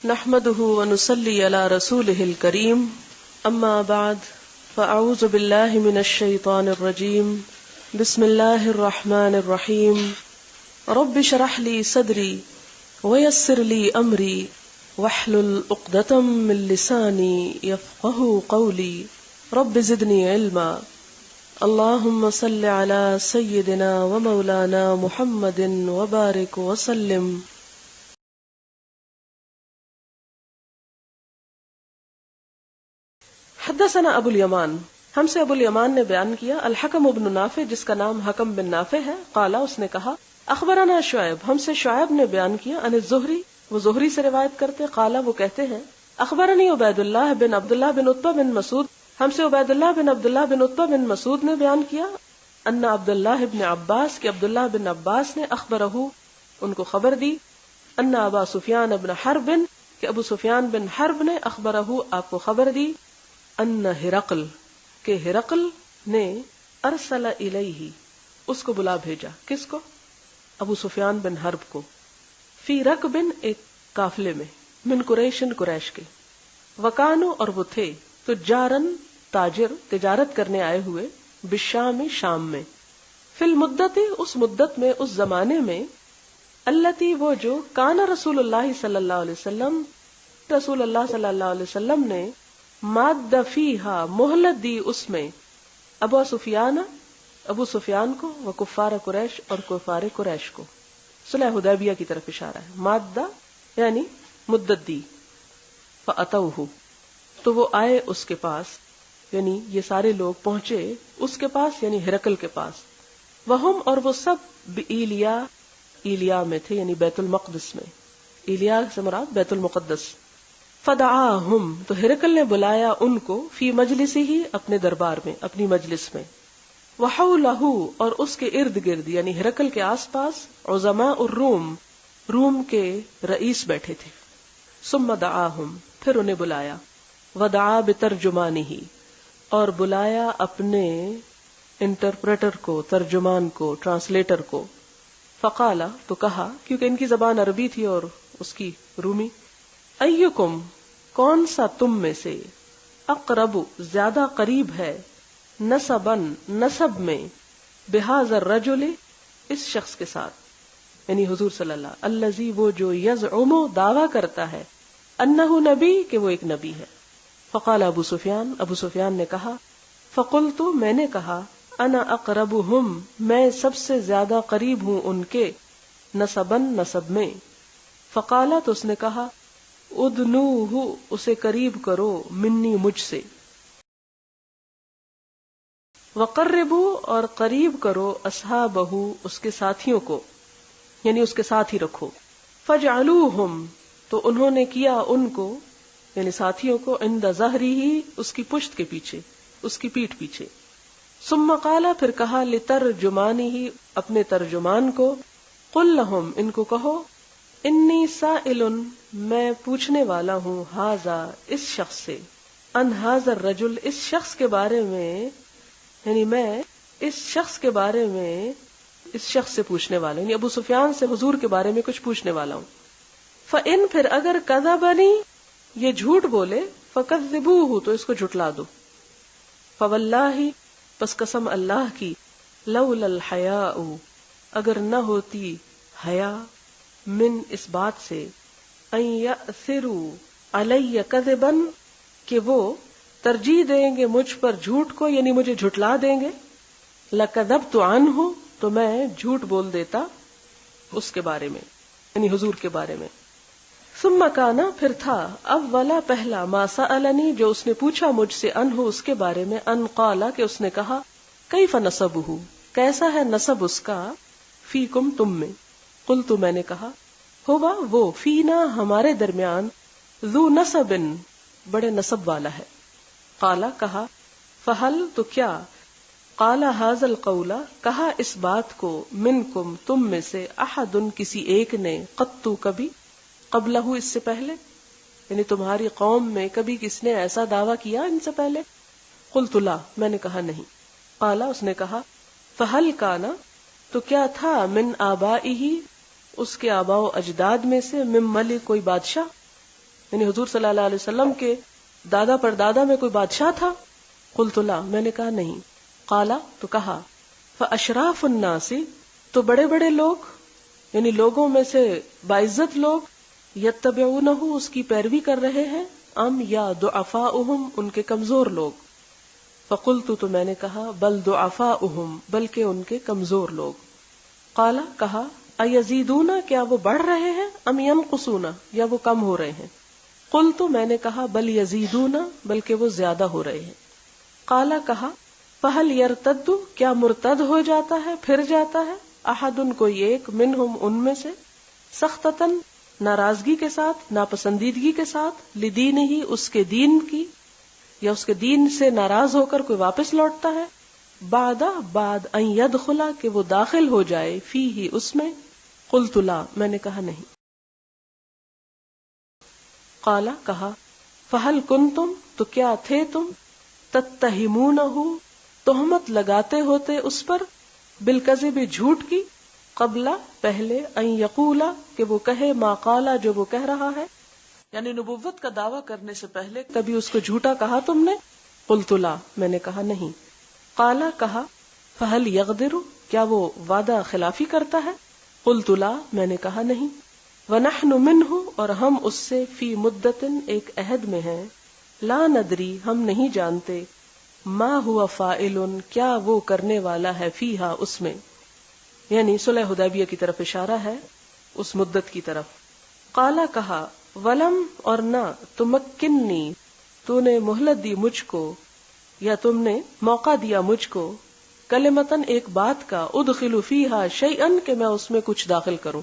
نحمده ونصلي على رسوله الكريم اما بعد فاعوذ بالله من الشيطان الرجيم بسم الله الرحمن الرحيم رب اشرح لي صدري ويسر لي امري واحلل عقدة من لساني يفقهوا قولي رب زدني علما اللهم صل على سيدنا ومولانا محمد وبارك وسلم. حدثنا ابو الیمان، ہم سے ابو الیمان نے بیان کیا، الحکم ابن نافع جس کا نام حکم بن نافع ہے، قالا اس نے کہا، اخبرنا شعیب، ہم سے شعیب نے بیان کیا، عن الزہری، وہ زہری سے روایت کرتے، قالا وہ کہتے ہیں، اخبرنی عبید اللہ بن عبداللہ بن عتبہ بن مسعود، ہم سے عبید اللہ بن عبداللہ بن عتبہ بن مسعود نے بیان کیا، ان عبداللہ بن عباس کہ عبداللہ بن عباس نے اخبرہ ان کو خبر دی، ان ابا سفیان بن حرب کہ ابو سفیان بن حرب نے اخبرہ آپ کو خبر دی، ان ہرقل کہ ہرقل نے ارسل الیہ اس کو بلا بھیجا، کس کو؟ ابو سفیان بن حرب کو، فی رکب ایک قافلے میں، من قریشن قریش کے، وکانو اور وہ تھے تجارن تاجر تجارت کرنے آئے ہوئے، بالشام شام میں، فی المدت اس مدت میں اس زمانے میں، التی وہ جو کان رسول اللہ صلی اللہ علیہ وسلم رسول اللہ صلی اللہ علیہ وسلم نے ماد فیہا مہلت دی اس میں، ابو سفیان کو، و کفار قریش اور کفار قریش کو، صلح حدیبیہ کی طرف اشارہ ہے، مادہ یعنی مدت دی، فاتوہ تو وہ آئے اس کے پاس، یعنی یہ سارے لوگ پہنچے اس کے پاس یعنی ہرقل کے پاس، وہم اور وہ سب ایلیا میں تھے یعنی بیت المقدس میں، ایلیا سے مراد بیت المقدس، فدعاہم تو ہرقل نے بلایا ان کو، فی مجلس ہی اپنے دربار میں اپنی مجلس میں، وحولہ اور اس کے ارد گرد یعنی ہرقل کے آس پاس، عظماء الروم روم کے رئیس بیٹھے تھے، ثم دعاہم پھر انہیں بلایا، ودعا بترجمانہ اور بلایا اپنے انٹرپریٹر کو، ترجمان کو، ٹرانسلیٹر کو، فقالا تو کہا کیونکہ ان کی زبان عربی تھی اور اس کی رومی، ایکم کون سا تم میں سے، اقرب زیادہ قریب ہے، نسبن نسب میں، بہذا الرجل اس شخص کے ساتھ یعنی حضور صلی اللہ الذی وہ جو یزعم دعویٰ کرتا ہے، انہ نبی کہ وہ ایک نبی ہے، فقال ابو سفیان نے کہا، فقلت میں نے کہا، انا اقربہم میں سب سے زیادہ قریب ہوں ان کے، نسبن نسب میں، فقالا تو اس نے کہا، ادنوہ اسے قریب کرو، منی مجھ سے، وقربوا اور قریب کرو، اصحابہ اس کے ساتھیوں کو یعنی اس کے ساتھ ہی رکھو، فجعلوہم تو انہوں نے کیا ان کو یعنی ساتھیوں کو، عند ظہرہ اس کی پشت کے پیچھے، اس کی پیٹھ پیچھے، ثم قال پھر کہا، لترجمانہ اپنے ترجمان کو، قل لہم ان کو کہو، انی سائل میں پوچھنے والا ہوں، ھذا اس شخص سے، ان ھذا الرجل اس شخص کے بارے میں، یعنی میں اس شخص کے بارے میں اس شخص سے پوچھنے والا ہوں، یعنی ابو سفیان سے حضور کے بارے میں کچھ پوچھنے والا ہوں، فإن پھر اگر کذبنی یہ جھوٹ بولے، فکذبوہ تو اس کو جھٹلا دو، فواللہ پس قسم اللہ کی، لولا الحیاء اگر نہ ہوتی حیا، من اس بات سے، ان یأثروا علی کذبا کہ وہ ترجیح دیں گے مجھ پر جھوٹ کو یعنی مجھے جھٹلا دیں گے، لکذبت عنہ تو میں جھوٹ بول دیتا اس کے بارے میں یعنی حضور کے بارے میں، ثم کانا پھر تھا، اولا پہلا، ما سألنی جو اس نے پوچھا مجھ سے، عنہ اس کے بارے میں، ان قالا کہ اس نے کہا، کیف نسبہ کیسا ہے نسب اس کا، فیکم تم میں، قلت میں نے کہا، ہوا وہ، فینا ہمارے درمیان، ذو نسب بڑے نسب والا ہے، قالا کہا، فہل تو کیا، قالا ھذا القول کہا اس بات کو، منکم تم میں سے، احد کسی ایک نے، قطو کبھی، قبلہ اس سے پہلے یعنی تمہاری قوم میں کبھی کس نے ایسا دعویٰ کیا ان سے پہلے، قلت لا میں نے کہا نہیں، قالا اس نے کہا، فہل کانا تو کیا تھا، من آبائہ اس کے آباء و اجداد میں سے، من ملک کوئی بادشاہ، یعنی حضور صلی اللہ علیہ وسلم کے دادا پر دادا میں کوئی بادشاہ تھا؟ قلت لا، میں نے کہا نہیں. قالا، تو کہا فاشراف الناس، تو بڑے بڑے لوگ یعنی لوگوں میں سے باعزت لوگ، یتبعونہ، اس کی پیروی کر رہے ہیں، ام یا ضعفاؤہم، ان کے کمزور لوگ. فقلت، تو میں نے کہا بل ضعفاؤہم، بلکہ ان کے کمزور لوگ. قالا، کہا ایزیدون، کیا وہ بڑھ رہے ہیں، ام ینقصون، یا وہ کم ہو رہے ہیں. قلت، میں نے کہا بل یزیدون، بلکہ وہ زیادہ ہو رہے ہیں. قالا، کہا فہل یرتد، کیا مرتد ہو جاتا ہے، پھر جاتا ہے، احد، کوئی ایک، منہم، ان میں سے، سختتاً، ناراضگی کے ساتھ، ناپسندیدگی کے ساتھ، لدین ہی، اس کے دین کی، یا اس کے دین سے ناراض ہو کر کوئی واپس لوٹتا ہے، بعد ان یدخلا، کہ وہ داخل ہو جائے، فی ہی، اس میں. قلت لا، میں نے کہا نہیں. قالا، کہا فہل کنتم، تو کیا تھے تم، تتہمونہ، تہمت لگاتے ہوتے اس پر، بالکذب، جھوٹ کی، قبل، پہلے، ان یقولا، کہ وہ کہے، ما قالا، جو وہ کہہ رہا ہے، یعنی نبوت کا دعویٰ کرنے سے پہلے کبھی اس کو جھوٹا کہا تم نے؟ قلت لا، میں نے کہا نہیں. قالا، کہا فہل یغدر، کیا وہ وعدہ خلافی کرتا ہے؟ قلت لا، میں نے کہا نہیں. ونحن منہ، اور ہم اس سے، فی مدت، ایک عہد میں ہیں، لا ندری، ہم نہیں جانتے، ما ہوا فاعل، کیا وہ کرنے والا ہے، فیہا، اس میں، یعنی صلح حدیبیہ کی طرف اشارہ ہے، اس مدت کی طرف. قالا، کہا ولم، اور نہ، تمکنی، تو نے مہلت دی مجھ کو، یا تم نے موقع دیا مجھ کو، کلمتن، ایک بات کا، ادخل فیہا شیئن، کہ میں اس میں کچھ داخل کروں،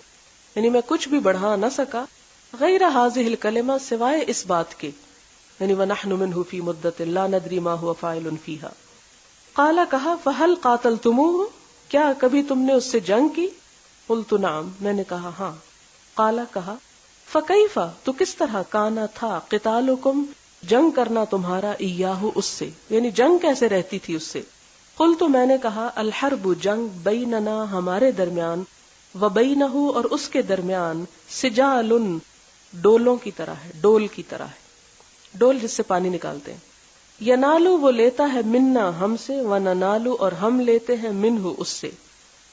یعنی میں کچھ بھی بڑھا نہ سکا، غیر ھذہ الکلمہ، سوائے اس بات کے، یعنی ونحن منہ فی مدت لا ندری ما هو فاعل فیہا. قالا، کہا فہل قاتلتموہ، کیا کبھی تم نے اس سے جنگ کی؟ قلت نعم، میں نے کہا ہاں. قالا، کہا فکیف، تو کس طرح، کانا، تھا، قتالکم، جنگ کرنا تمہارا، ایاہ، اس سے، یعنی جنگ کیسے رہتی تھی اس سے؟ قلت، میں نے کہا الحرب، جنگ، بیننا، ہمارے درمیان، وبینہ، اور اس کے درمیان، سجال، ڈولوں کی طرح ہے، ڈول کی طرح ہے، ڈول جس سے پانی نکالتے ہیں. ینالو، وہ لیتا ہے، منا، ہم سے، وننالو، اور ہم لیتے ہیں، منہ، اس سے.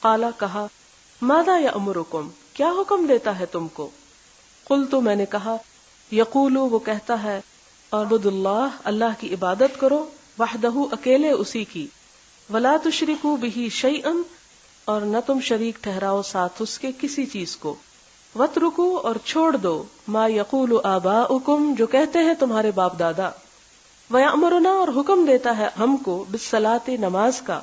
قالا، کہا ماذا یأمرکم، کیا حکم دیتا ہے تم کو؟ قلت، میں نے کہا یقول، وہ کہتا ہے، اعبد اللہ، اللہ کی عبادت کرو، وحدہ، اکیلے اسی کی، ولا تشرکوا بہ شیئا، اور نہ تم شریک ٹھہراؤ ساتھ اس کے کسی چیز کو، واترکوا، اور چھوڑ دو، ما یقول آباؤکم، جو کہتے ہیں تمہارے باپ دادا، ویأمرنا، اور حکم دیتا ہے ہم کو، بالصلاۃ، نماز کا،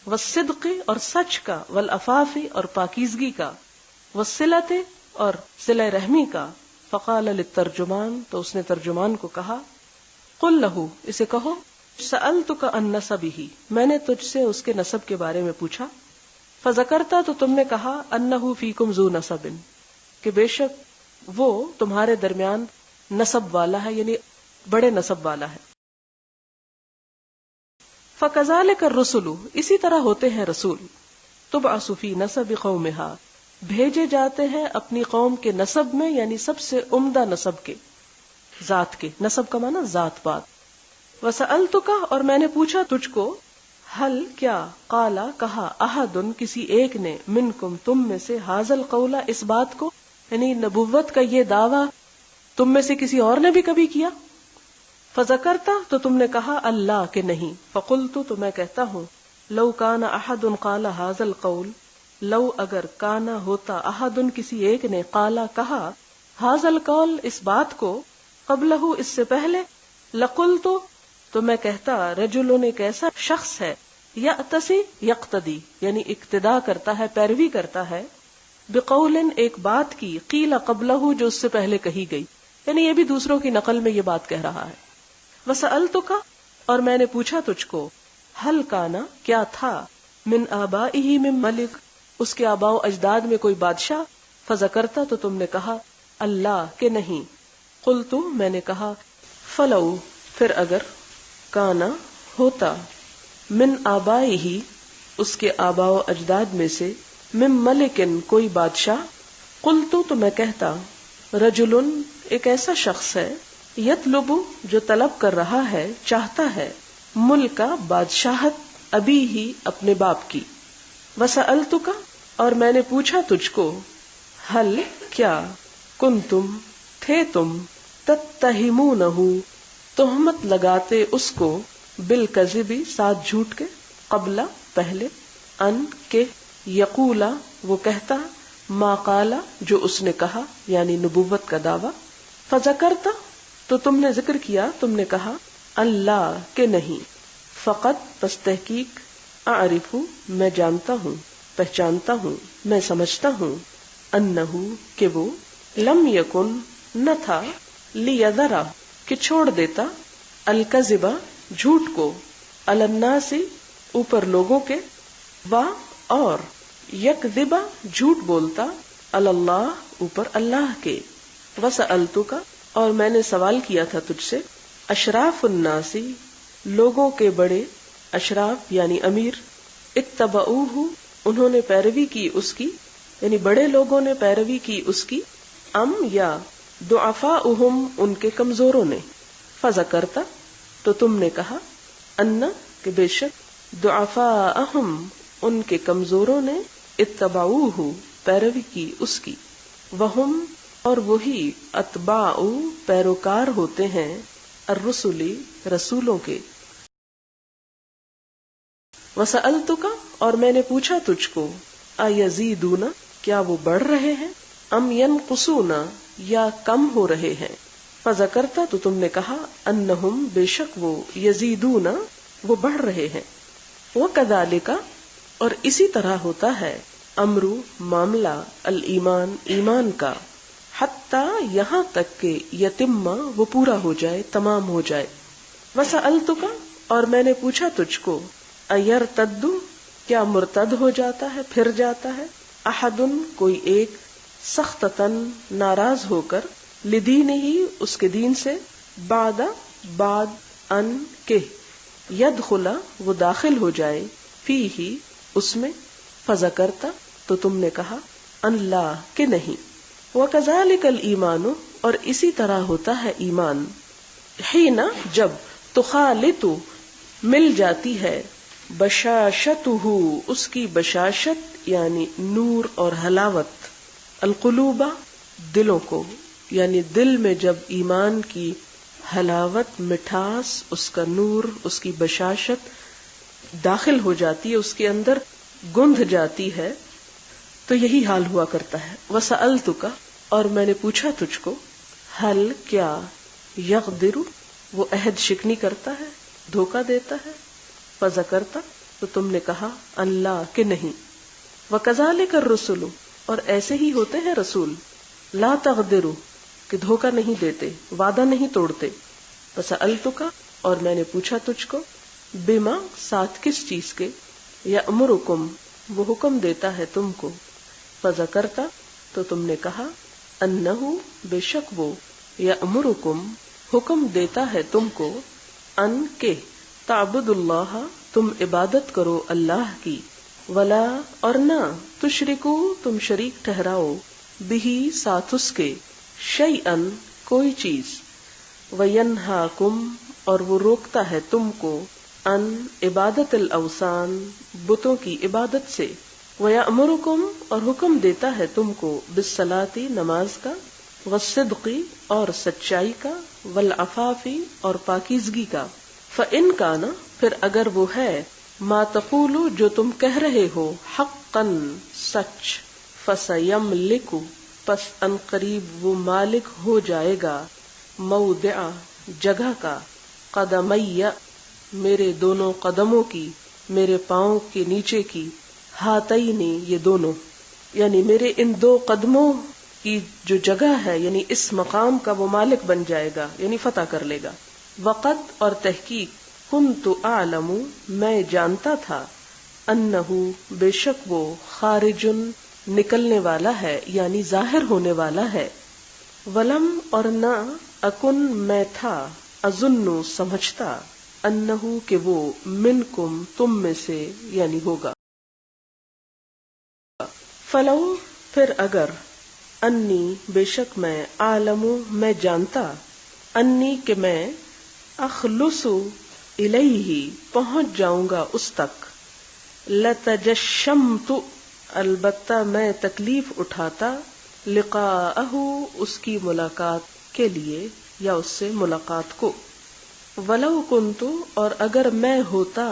والصدق، اور سچ کا، والعفاف، اور پاکیزگی کا، والصلۃ، اور صلہ رحمی کا. فقال للترجمان، تو اس نے ترجمان کو کہا، قل لہ، اسے کہو، سألتک عن نسبہ، میں نے تجھ سے اس کے نسب کے بارے میں پوچھا. فذکرتا، تو تم نے کہا، انہ فیکم ذو نسب، کہ بے شک وہ تمہارے درمیان نسب والا ہے، یعنی بڑے نسب والا ہے. فکذالک الرسل، اسی طرح ہوتے ہیں رسول، تبعث فی نسب قومہا، بھیجے جاتے ہیں اپنی قوم کے نسب میں، یعنی سب سے عمدہ نسب کے، ذات کے، نسب کا معنی ذات پات. وسألتک، اور میں نے پوچھا تجھ کو، حل، کیا، قالا، کہا، احد، کسی ایک نے، منکم، تم میں سے، ھذا القول، اس بات کو، یعنی نبوت کا یہ دعویٰ تم میں سے کسی اور نے بھی کبھی کیا؟ فذکرتا، تو تم نے کہا، اللہ، کہ نہیں. فقلت، تو میں کہتا ہوں، لو کان احد قال ھذا القول، لو، اگر، کانا، ہوتا، احد، کسی ایک نے، قالا، کہا، ھذا القول، اس بات کو، قبلہ، اس سے پہلے، لقلت، تو میں کہتا، رجل، ایک ایسا شخص ہے، یأتسی، یقتدی، یعنی اقتدا کرتا ہے، پیروی کرتا ہے، بقول، ایک بات کی، قیل قبلہ، جو اس سے پہلے کہی گئی، یعنی یہ بھی دوسروں کی نقل میں یہ بات کہہ رہا ہے. وسألتک، اور میں نے پوچھا تجھ کو، حل کانا، کیا تھا، من آبائہ، من ملک، اس کے آباء و اجداد میں کوئی بادشاہ؟ فذکرتا، تو تم نے کہا، اللہ، کہ نہیں. قلت، میں نے کہا، فلو، پھر اگر، کانا، ہوتا، من آبائہ، اس کے آباء و اجداد میں سے، من ملکن، کوئی بادشاہ، قلت، تو میں کہتا، رجل ایک ایسا شخص ہے، یطلب جو طلب کر رہا ہے، چاہتا ہے، ملک بادشاہت ابی ہی اپنے باپ کی، وسألتک اور میں نے پوچھا تجھ کو، حل کیا، کنتم تھے تم، تتہمونہ تہمت لگاتے اس کو، بالکذب ساتھ جھوٹ کے، قبل پہلے، ان کے، یقولا وہ کہتا، ما قالا جو اس نے کہا، یعنی نبوت کا دعویٰ، فذکرتا تو تم نے ذکر کیا، تم نے کہا، اللہ کہ نہیں، فقط پس تحقیق، اعرف میں جانتا ہوں، پہچانتا ہوں، میں سمجھتا ہوں، انہ کہ وہ، لم یکن نہ تھا، لیذرا کہ چھوڑ دیتا، الکذبا جھوٹ کو، علی الناس اوپر لوگوں کے، وا اور، یکذبا جھوٹ بولتا، علی اللہ اوپر اللہ کے، وسألتک اور میں نے سوال کیا تھا تجھ سے، اشراف الناس لوگوں کے بڑے، اشراف یعنی امیر، اتبعوہ انہوں نے پیروی کی اس کی، یعنی بڑے لوگوں نے پیروی کی اس کی، ام یا ضعفاؤہم ان کے کمزوروں نے، فذکرتا تو تم نے کہا، ان کہ بے شک، ضعفاءہم ان کے کمزوروں نے، اتبعوہ پیروی کی اس کی، وہم اور وہی، اتباع پیروکار ہوتے ہیں، الرسل رسولوں کے، وسألتک اور میں نے پوچھا تجھ کو، ایزیدون کیا وہ بڑھ رہے ہیں، ام ینقصون یا کم ہو رہے ہیں، فذکرتا تو تم نے کہا، انہم بے شک وہ، یزیدون وہ بڑھ رہے ہیں، وکذالک اور اسی طرح ہوتا ہے، امر معاملہ، الایمان ایمان کا، حتی یہاں تک کہ، یتم وہ پورا ہو جائے، تمام ہو جائے، وسألتک اور میں نے پوچھا تجھ کو، ایرتد کیا مرتد ہو جاتا ہے، پھر جاتا ہے، احد کوئی ایک، سختتاً ناراض ہو کر، لدین ہی اس کے دین سے، بعد ان کے، یدخلا وہ داخل ہو جائے، فی ہی اس میں، فذکرتا تو تم نے کہا، اللہ کہ نہیں، وکذالک الایمان اور اسی طرح ہوتا ہے ایمان، حین جب، تخالط مل جاتی ہے، بشاشتہ اس کی بشاشت یعنی نور اور حلاوت، القلوب دلوں کو، یعنی دل میں جب ایمان کی حلاوت، مٹھاس، اس کا نور، اس کی بشاشت داخل ہو جاتی ہے، اس کے اندر گندھ جاتی ہے، تو یہی حال ہوا کرتا ہے، وسألتک اور میں نے پوچھا تجھ کو، حل کیا، یغدر وہ عہد شکنی کرتا ہے، دھوکہ دیتا ہے، فذکرتا تو تم نے کہا، اللہ کہ نہیں، وکذالک الرسل اور ایسے ہی ہوتے ہیں رسول، لا تغدروا کہ دھوکہ نہیں دیتے، وعدہ نہیں توڑتے، وسألتک اور میں نے پوچھا تجھ کو، بما ساتھ کس چیز کے، یأمرکم وہ حکم دیتا ہے تم کو، فذکرتا تو تم نے کہا، انہ بے شک وہ، یأمرکم حکم دیتا ہے تم کو، ان کے، تعبد اللہ تم عبادت کرو اللہ کی، ولا اور نہ، تشرکو تم شریک ٹھہراؤ، بہی ساتھ اس کے، شیئن کوئی چیز، وینہاکم اور وہ روکتا ہے تم کو، ان عبادت الاوثان بتوں کی عبادت سے، ویأمرکم اور حکم دیتا ہے تم کو، بالصلاۃ نماز کا، والصدق اور سچائی کا، والعفاف اور پاکیزگی کا، فإن کان پھر اگر وہ ہے، ما تقول جو تم کہہ رہے ہو، حقا سچ، فسیملک پس ان قریب وہ مالک ہو جائے گا، موضع جگہ کا، قدمی میرے دونوں قدموں کی، میرے پاؤں کے نیچے کی، ہاتینی یہ دونوں، یعنی میرے ان دو قدموں کی جو جگہ ہے، یعنی اس مقام کا وہ مالک بن جائے گا، یعنی فتح کر لے گا، وقت اور تحقیق، کنت اعلم میں جانتا تھا، انہ بے شک وہ، خارجن نکلنے والا ہے، یعنی ظاہر ہونے والا ہے، ولم اور نہ، اکن میں تھا، اظن سمجھتا، انہ کہ وہ، منکم تم میں سے یعنی ہوگا، فلو پھر اگر، انی بے شک میں، عالم میں جانتا، انی کہ میں، اخلص الیہ پہنچ جاؤں گا اس تک، لتجشمت البتہ میں تکلیف اٹھاتا، لقاءہ اس کی ملاقات کے لیے یا اس سے ملاقات کو، ولو کنت اور اگر میں ہوتا،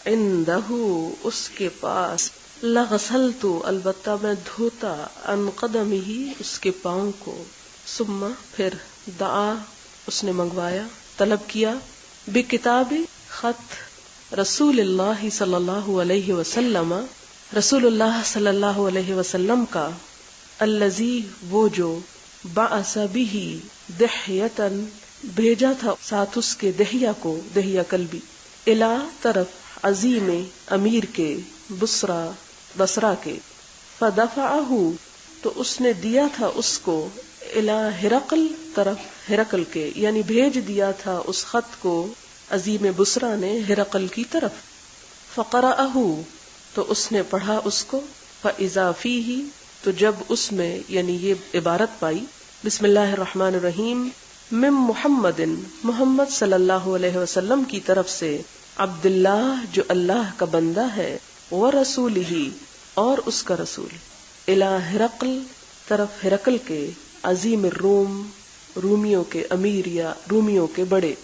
عندہ اس کے پاس، لغسلت البتہ میں دھوتا، عن قدمہ اس کے پاؤں کو، ثم پھر دعا اس نے منگوایا، طلب کیا، بکتاب خط رسول اللہ صلی اللہ علیہ وسلم، رسول اللہ صلی اللہ علیہ وسلم کا، الذی وہ جو، بعث بہ دحیۃ بھیجا تھا ساتھ اس کے، دہیا کو، دہیا کلبی، الی طرف، عظیم امیر کے، بصرہ بصرہ کے، فدفعہ تو اس نے دیا تھا اس کو، الی ہرقل طرف ہرقل کے، یعنی بھیج دیا تھا اس خط کو عظیم بصرہ نے ہرقل کی طرف، فقرأہ تو اس نے پڑھا اس کو، فاذا فیہ تو جب اس میں، یعنی یہ عبارت پائی، بسم اللہ الرحمن الرحیم، من محمد محمد صلی اللہ علیہ وسلم کی طرف سے، عبداللہ جو اللہ کا بندہ ہے، ورسولہ اور اس کا رسول، الی ہرقل طرف ہرقل کے، عظیم الروم رومیوں کے امیر یا رومیوں کے بڑے،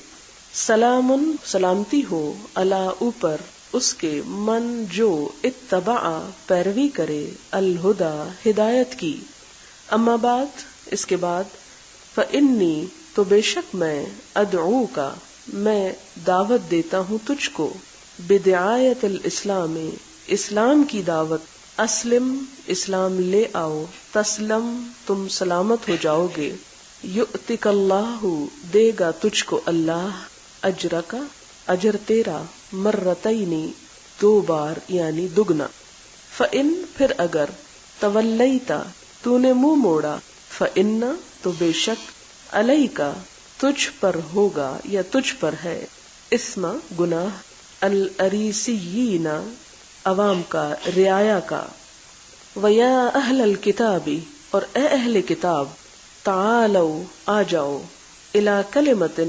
سلام سلامتی ہو، علی اوپر اس کے، من جو، اتبع پیروی کرے، الہدی ہدایت کی، اما بعد اس کے بعد، فانی تو بے شک میں، ادعوک میں دعوت دیتا ہوں تجھ کو، بدعایت الاسلام اسلام کی دعوت، اسلم اسلام لے آؤ، تسلم تم سلامت ہو جاؤ گے، یؤتک اللہ دے گا تجھ کو اللہ، اجرک اجر تیرا، مرتین دو بار یعنی دگنا، فإن پھر اگر، تولیتا تو نے منہ موڑا، فإن تو بے شک، علیک تجھ پر ہوگا یا تجھ پر ہے، اسم گناہ، الاریسیین عوام کا، رعایا کا، ویا اہل الکتاب اور اے اہل کتاب، تعالو آ جاؤ، الی کلمۃ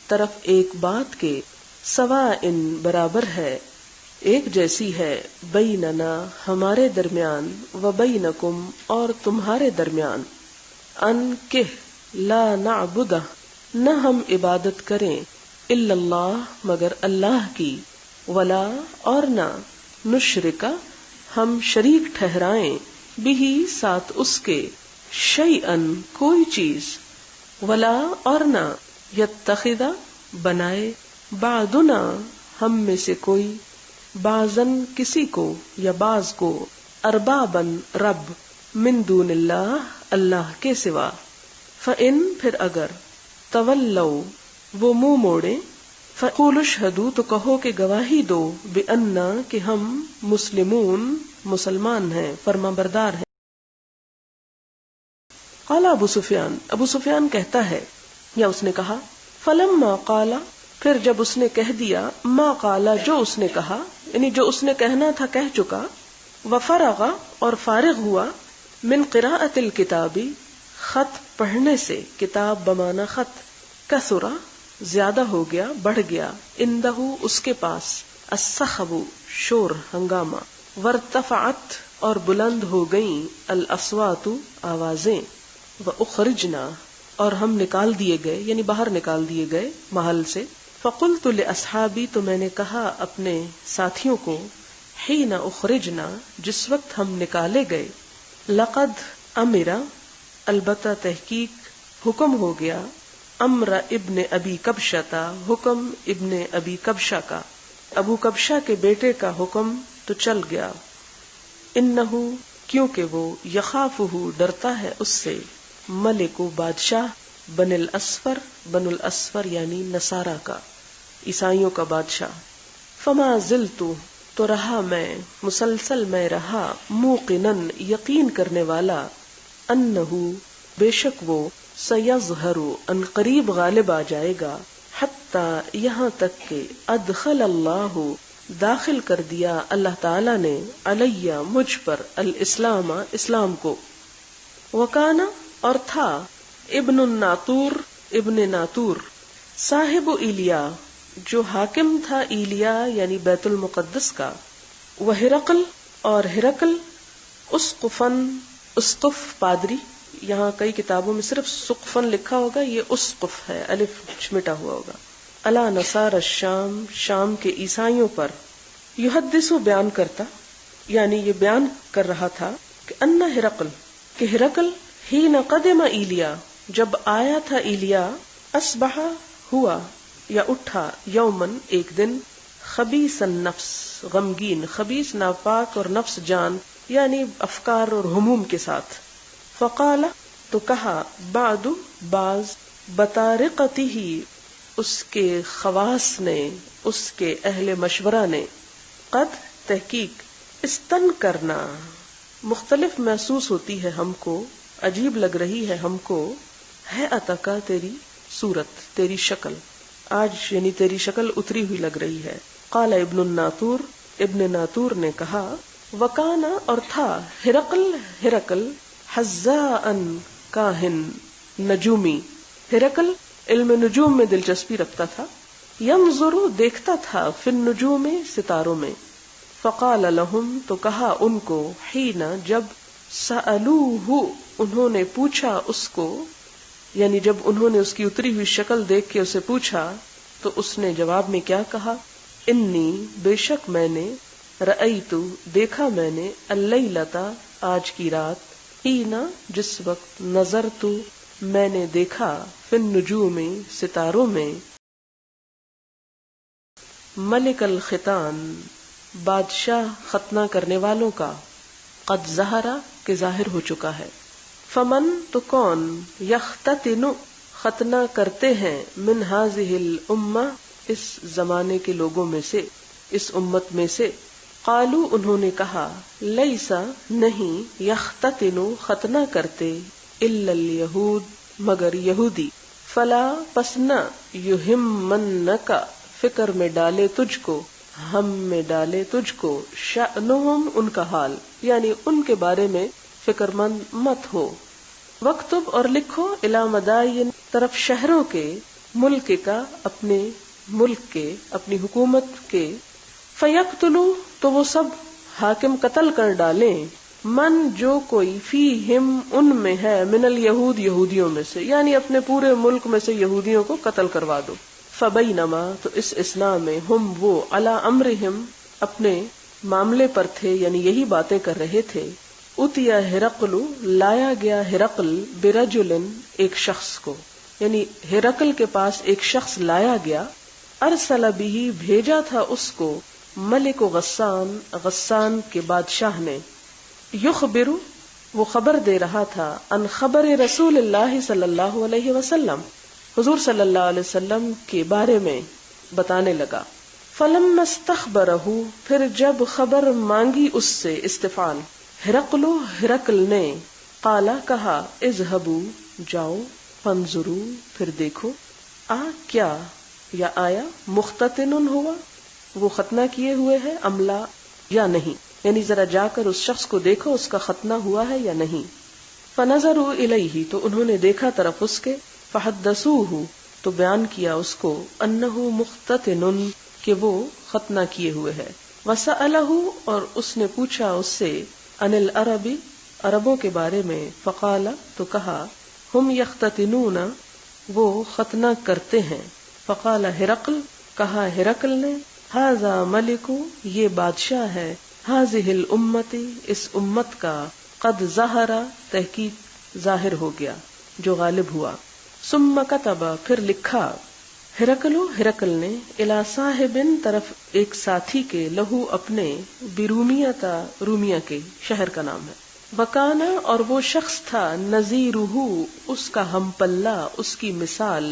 طرف ایک بات کے، سواء برابر ہے، ایک جیسی ہے، بیننا ہمارے درمیان، و بینکم اور تمہارے درمیان، ان کہ لا نعبد نہ ہم عبادت کریں، الا اللہ مگر اللہ کی، ولا اور نہ، نشرک ہم شریک ٹھہرائیں، بہ ساتھ اس کے، شیئن کوئی چیز، ولا اور نہ، یتخذ بنائے، بعضنا ہم میں سے کوئی، بعضن کسی کو یا بعض کو، اربابن رب، من دون اللہ اللہ کے سوا، فإن پھر اگر، تولوا وہ منہ موڑے، فقولوا اشہدوا تو کہو کہ گواہی دو، بأننا کہ ہم مسلمون مسلمان ہیں، فرما بردار ہیں۔ قال ابو سفیان کہتا ہے یا اس نے کہا، فلما قال پھر جب اس نے کہہ دیا، ما قال جو اس نے کہا، یعنی جو اس نے کہنا تھا کہہ چکا، وفرغ اور فارغ ہوا، من قراءۃ الکتاب خط پڑھنے سے، کتاب بمانا خط، کثرا زیادہ ہو گیا، بڑھ گیا، اندہ اس کے پاس، الصخب شور ہنگامہ، وارتفعت اور بلند ہو گئیں، الاصوات آوازیں، واخرجنا اور ہم نکال دیے گئے، یعنی باہر نکال دیے گئے محل سے، فقلت لاصحابی تو میں نے کہا اپنے ساتھیوں کو، حین اخرجنا جس وقت ہم نکالے گئے، لقد امرا البتہ تحقیق حکم ہو گیا، امر ابن ابی کبشہ حکم ابن ابی کبشہ کا، ابو کبشہ کے بیٹے کا حکم تو چل گیا، انہو کیونکہ وہ، یخافہ ڈرتا ہے اس سے، ملک بادشاہ، بن الاسفر یعنی نصارہ کا، عیسائیوں کا بادشاہ، فما زلت تو رہا میں، مسلسل میں رہا، موقنن یقین کرنے والا، انہو بے شک وہ، سیظہر ان قریب غالب آ جائے گا، حتی یہاں تک کہ، ادخل اللہ داخل کر دیا اللہ تعالی نے، علیہ مجھ پر، الاسلام اسلام کو، وکانا اور تھا ابن الناطور ابن ناطور صاحب ایلیا جو حاکم تھا ایلیا یعنی بیت المقدس کا، وہ ہرقل اور ہرقل اسقفن اسقف پادری، یہاں کئی کتابوں میں صرف سقفن لکھا ہوگا، یہ اسقف ہے، الف مٹا ہوا ہوگا، علی نصارى الشام شام کے عیسائیوں پر، یحدث بیان کرتا یعنی یہ بیان کر رہا تھا کہ ان ہرقل کہ ہرقل حین قدم ایلیا جب آیا تھا ایلیا، اصبح ہوا یا اٹھا یومن ایک دن، خبیث النفس غمگین، خبیث ناپاک اور نفس جان یعنی افکار اور ہموم کے ساتھ، فقال تو کہا بعد بعض بطارقتہ اس کے خواص نے، اس کے اہل مشورہ نے، قد تحقیق استن کرنا مختلف محسوس ہوتی ہے ہم کو، عجیب لگ رہی ہے ہم کو، ہے اتکا تیری صورت تیری شکل، آج یعنی تیری شکل اتری ہوئی لگ رہی ہے۔ قال ابن الناطور ابن ناطور نے کہا وکانا اور تھا ہرقل حذاء کاہن نجومی، ہرقل علم نجوم میں دلچسپی رکھتا تھا، ینظر دیکھتا تھا فی النجوم ستاروں میں، فقال لهم تو کہا ان کو، حین جب سألوہ انہوں نے پوچھا اس کو، یعنی جب انہوں نے اس کی اتری ہوئی شکل دیکھ کے اسے پوچھا تو اس نے جواب میں کیا کہا، انی بے شک میں نے، رأیت دیکھا میں نے، اللیلۃ آج کی رات، حین جس وقت، نظرت میں نے دیکھا، فی النجوم ستاروں میں، ملک الختان بادشاہ ختنہ کرنے والوں کا، قد ظہرا کہ ظاہر ہو چکا ہے، فمن تو کون، یختتن ختنہ کرتے ہیں، من ہذہ الامہ اس زمانے کے لوگوں میں سے، اس امت میں سے، قالو انہوں نے کہا، لیسا نہیں، یختتن ختنہ کرتے، الا الیہود مگر یہودی، فلا پس نہ، یہمنک فکر میں ڈالے تجھ کو، ہم میں ڈالے تجھ کو، شأنہم ان کا حال یعنی ان کے بارے میں فکر مند مت ہو، وکتب اور لکھو، الی مدائن طرف شہروں کے، ملک کا اپنے ملک کے، اپنی حکومت کے، فیقتلوا تو وہ سب حاکم قتل کر ڈالیں، من جو کوئی، فیہم ان میں ہے، من الیہود یہودیوں میں سے، یعنی اپنے پورے ملک میں سے یہودیوں کو قتل کروا دو، فبینما تو اس اثناء میں، ہم وہ، علی امرہم اپنے معاملے پر تھے یعنی یہی باتیں کر رہے تھے، اتیا ہرقل لایا گیا ہرقل، برجل ایک شخص کو، یعنی ہرقل کے پاس ایک شخص لایا گیا، ارسل بھی بھیجا تھا اس کو، ملک غسان غسان کے بادشاہ نے، یخبر وہ خبر دے رہا تھا، ان خبر رسول اللہ صلی اللہ علیہ وسلم حضور صلی اللہ علیہ وسلم کے بارے میں بتانے لگا، فلما استخبرہ پھر جب خبر مانگی اس سے، استفعال، ہرقل نے، قالا کہا، اذهبوا جاؤ، فانظروا پھر دیکھو، کیا یا آیا، مختتن ہوا وہ ختنہ کیے ہوئے ہے، املا یا نہیں، یعنی ذرا جا کر اس شخص کو دیکھو اس کا ختنہ ہوا ہے یا نہیں، فنظروا الیہ تو انہوں نے دیکھا طرف اس کے، فحدثوہ تو بیان کیا اس کو، انہ مختتن کہ وہ ختنہ کیے ہوئے ہے، وسألہ اور اس نے پوچھا اس سے، ان العربی عربوں کے بارے میں، فقال تو کہا، ہم یختتنون وہ ختنہ کرتے ہیں، فقال ہرقل کہا ہرقل نے، ھذا ملک یہ بادشاہ ہے، ھذہ الامت اس امت کا، قد ظہر تحقیق ظاہر ہو گیا جو غالب ہوا، ثم کتب پھر لکھا، ہرقل نے، الی صاحب طرف ایک ساتھی کے، لہو اپنے، برومیتا رومیہ کے شہر کا نام ہے، وکانا اور وہ شخص تھا، نظیرہ اس کا ہم پلہ اس کی مثال،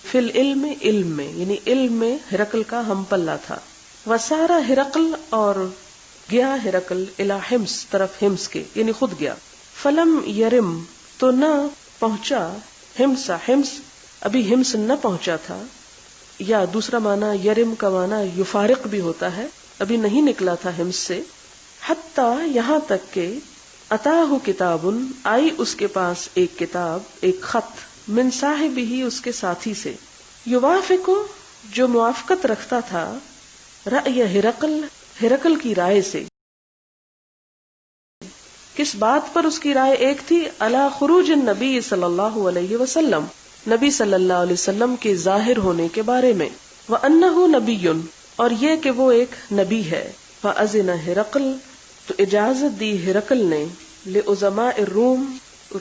فی العلم علم میں یعنی علم میں ہرقل کا ہم پلہ تھا، وسارا ہرقل اور گیا ہرقل الی حمص طرف حمص کے یعنی خود گیا، فلم یرم تو نہ پہنچا، حمص ابھی حمص نہ پہنچا تھا، یا دوسرا معنی یرم کا معنی یفارق بھی ہوتا ہے، ابھی نہیں نکلا تھا حمص سے، حتی یہاں تک کہ اتاہ کتاب، آئی اس کے پاس ایک کتاب، ایک خط، من صاحبہ اس کے ساتھی سے، یوافق جو موافقت رکھتا تھا، رأی ہرقل کی رائے سے. کس بات پر اس کی رائے ایک تھی؟ علی خروج النبی صلی اللہ علیہ وسلم، نبی صلی اللہ علیہ وسلم کے ظاہر ہونے کے بارے میں، وَأَنَّهُ نَبِيٌّ اور یہ کہ وہ ایک نبی ہے. فَأَذِنَ ہرقل تو اجازت دی ہرقل نے، لعظماء الروم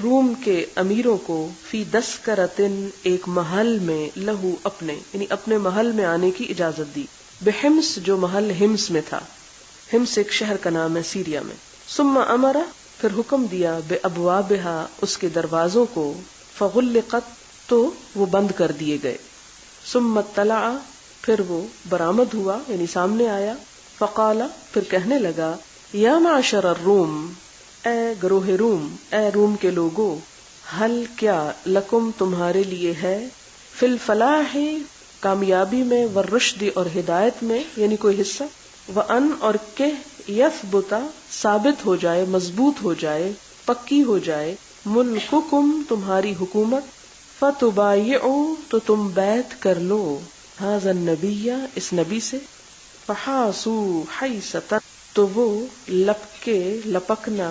روم کے امیروں کو، فی دسکرتن ایک محل میں، لہو اپنے یعنی اپنے محل میں آنے کی اجازت دی، بحمص جو محل حمص میں تھا. حمص ایک شہر کا نام ہے سیریا میں. ثم امر پھر حکم دیا، بابوابہا اس کے دروازوں کو، فغلقت تو وہ بند کر دیے گئے. ثم اطلع پھر وہ برآمد ہوا یعنی سامنے آیا. فقال پھر کہنے لگا، یا معشر الروم اے گروہ روم، اے روم کے لوگو، حل کیا، لکم تمہارے لیے ہے، فی الفلاح کامیابی میں، والرشد اور ہدایت میں یعنی کوئی حصہ، وان اور کہ یثبت ثابت ہو جائے، مضبوط ہو جائے، پکی ہو جائے، ملککم تمہاری حکومت، فتبایعوا تو تم بیعت کر لو، ھذا النبی اس نبی سے، فحاسوا حیسۃ تو وہ لپکنا،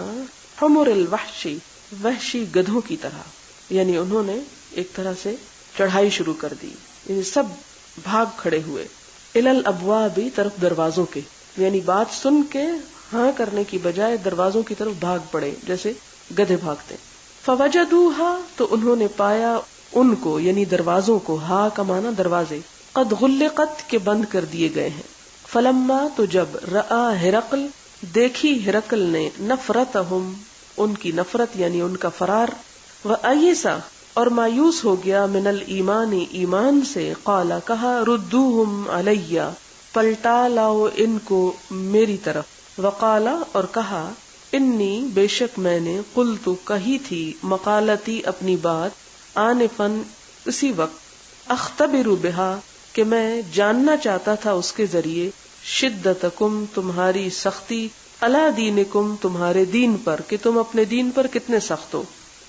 حمر الوحشی وحشی گدھوں کی طرح، یعنی انہوں نے ایک طرح سے چڑھائی شروع کر دی، یعنی سب بھاگ کھڑے ہوئے، الی الابواب طرف دروازوں کے، یعنی بات سن کے ہاں کرنے کی بجائے دروازوں کی طرف بھاگ پڑے جیسے گدھے بھاگتے. فوجدوها تو انہوں نے پایا ان کو یعنی دروازوں کو، ہا کا معنی دروازے، قد غلقت کے بند کر دیے گئے ہیں. فلما تو جب رآ ہرقل دیکھی ہرقل نے، نفرتہم ان کی نفرت یعنی ان کا فرار، وایسا اور مایوس ہو گیا، من الایمان ایمان سے، قال کہا، ردوہم علی پلٹا لاؤ ان کو میری طرف، وقال اور کہا، انی بے شک میں نے، قلت کہی تھی، مقالتی اپنی بات، آنفن اسی وقت، اختبر بہا کہ میں جاننا چاہتا تھا اس کے ذریعے، شدتکم تمہاری سختی، علی دینکم تمہارے دین پر کہ تم اپنے دین پر کتنے سخت ہو.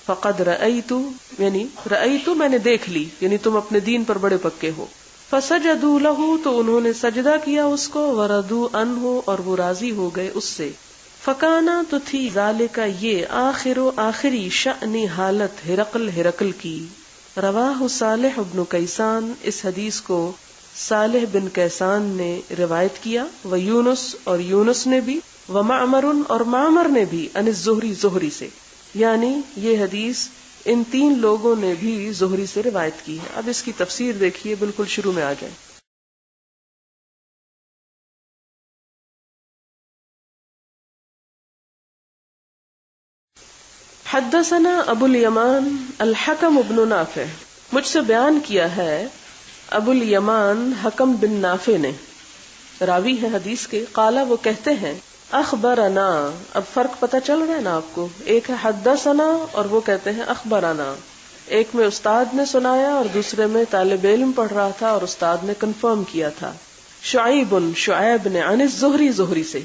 فقد رأیت یعنی رأیت میں نے دیکھ لی یعنی تم اپنے دین پر بڑے پکے ہو. فسجدوا له تو انہوں نے سجدہ کیا اس کو، وردوا عنہ اور وہ راضی ہو گئے اس سے. فکانا تو تھی، ذالک یہ، آخری شأن حالت، ہرقل کی. رواہ صالح بن کیسان اس حدیث کو صالح بن کیسان نے روایت کیا، ویونس اور یونس نے بھی، ومعمر اور معمر نے بھی، عن الزہری زہری سے، یعنی یہ حدیث ان تین لوگوں نے بھی زہری سے روایت کی ہے. اب اس کی تفسیر دیکھیے، بالکل شروع میں آ جائیں. حدثنا ابو الیمان الحکم بن نافع، مجھ سے بیان کیا ہے ابو الیمان حکم بن نافع نے، راوی ہے حدیث کے. قالا وہ کہتے ہیں، اخبرنا، اب فرق پتہ چل رہا ہے نا آپ کو، ایک ہے حدثنا اور وہ کہتے ہیں اخبرنا. ایک میں استاد نے سنایا اور دوسرے میں طالب علم پڑھ رہا تھا اور استاد نے کنفرم کیا تھا. شعیب نے، عن الزہری زہری سے.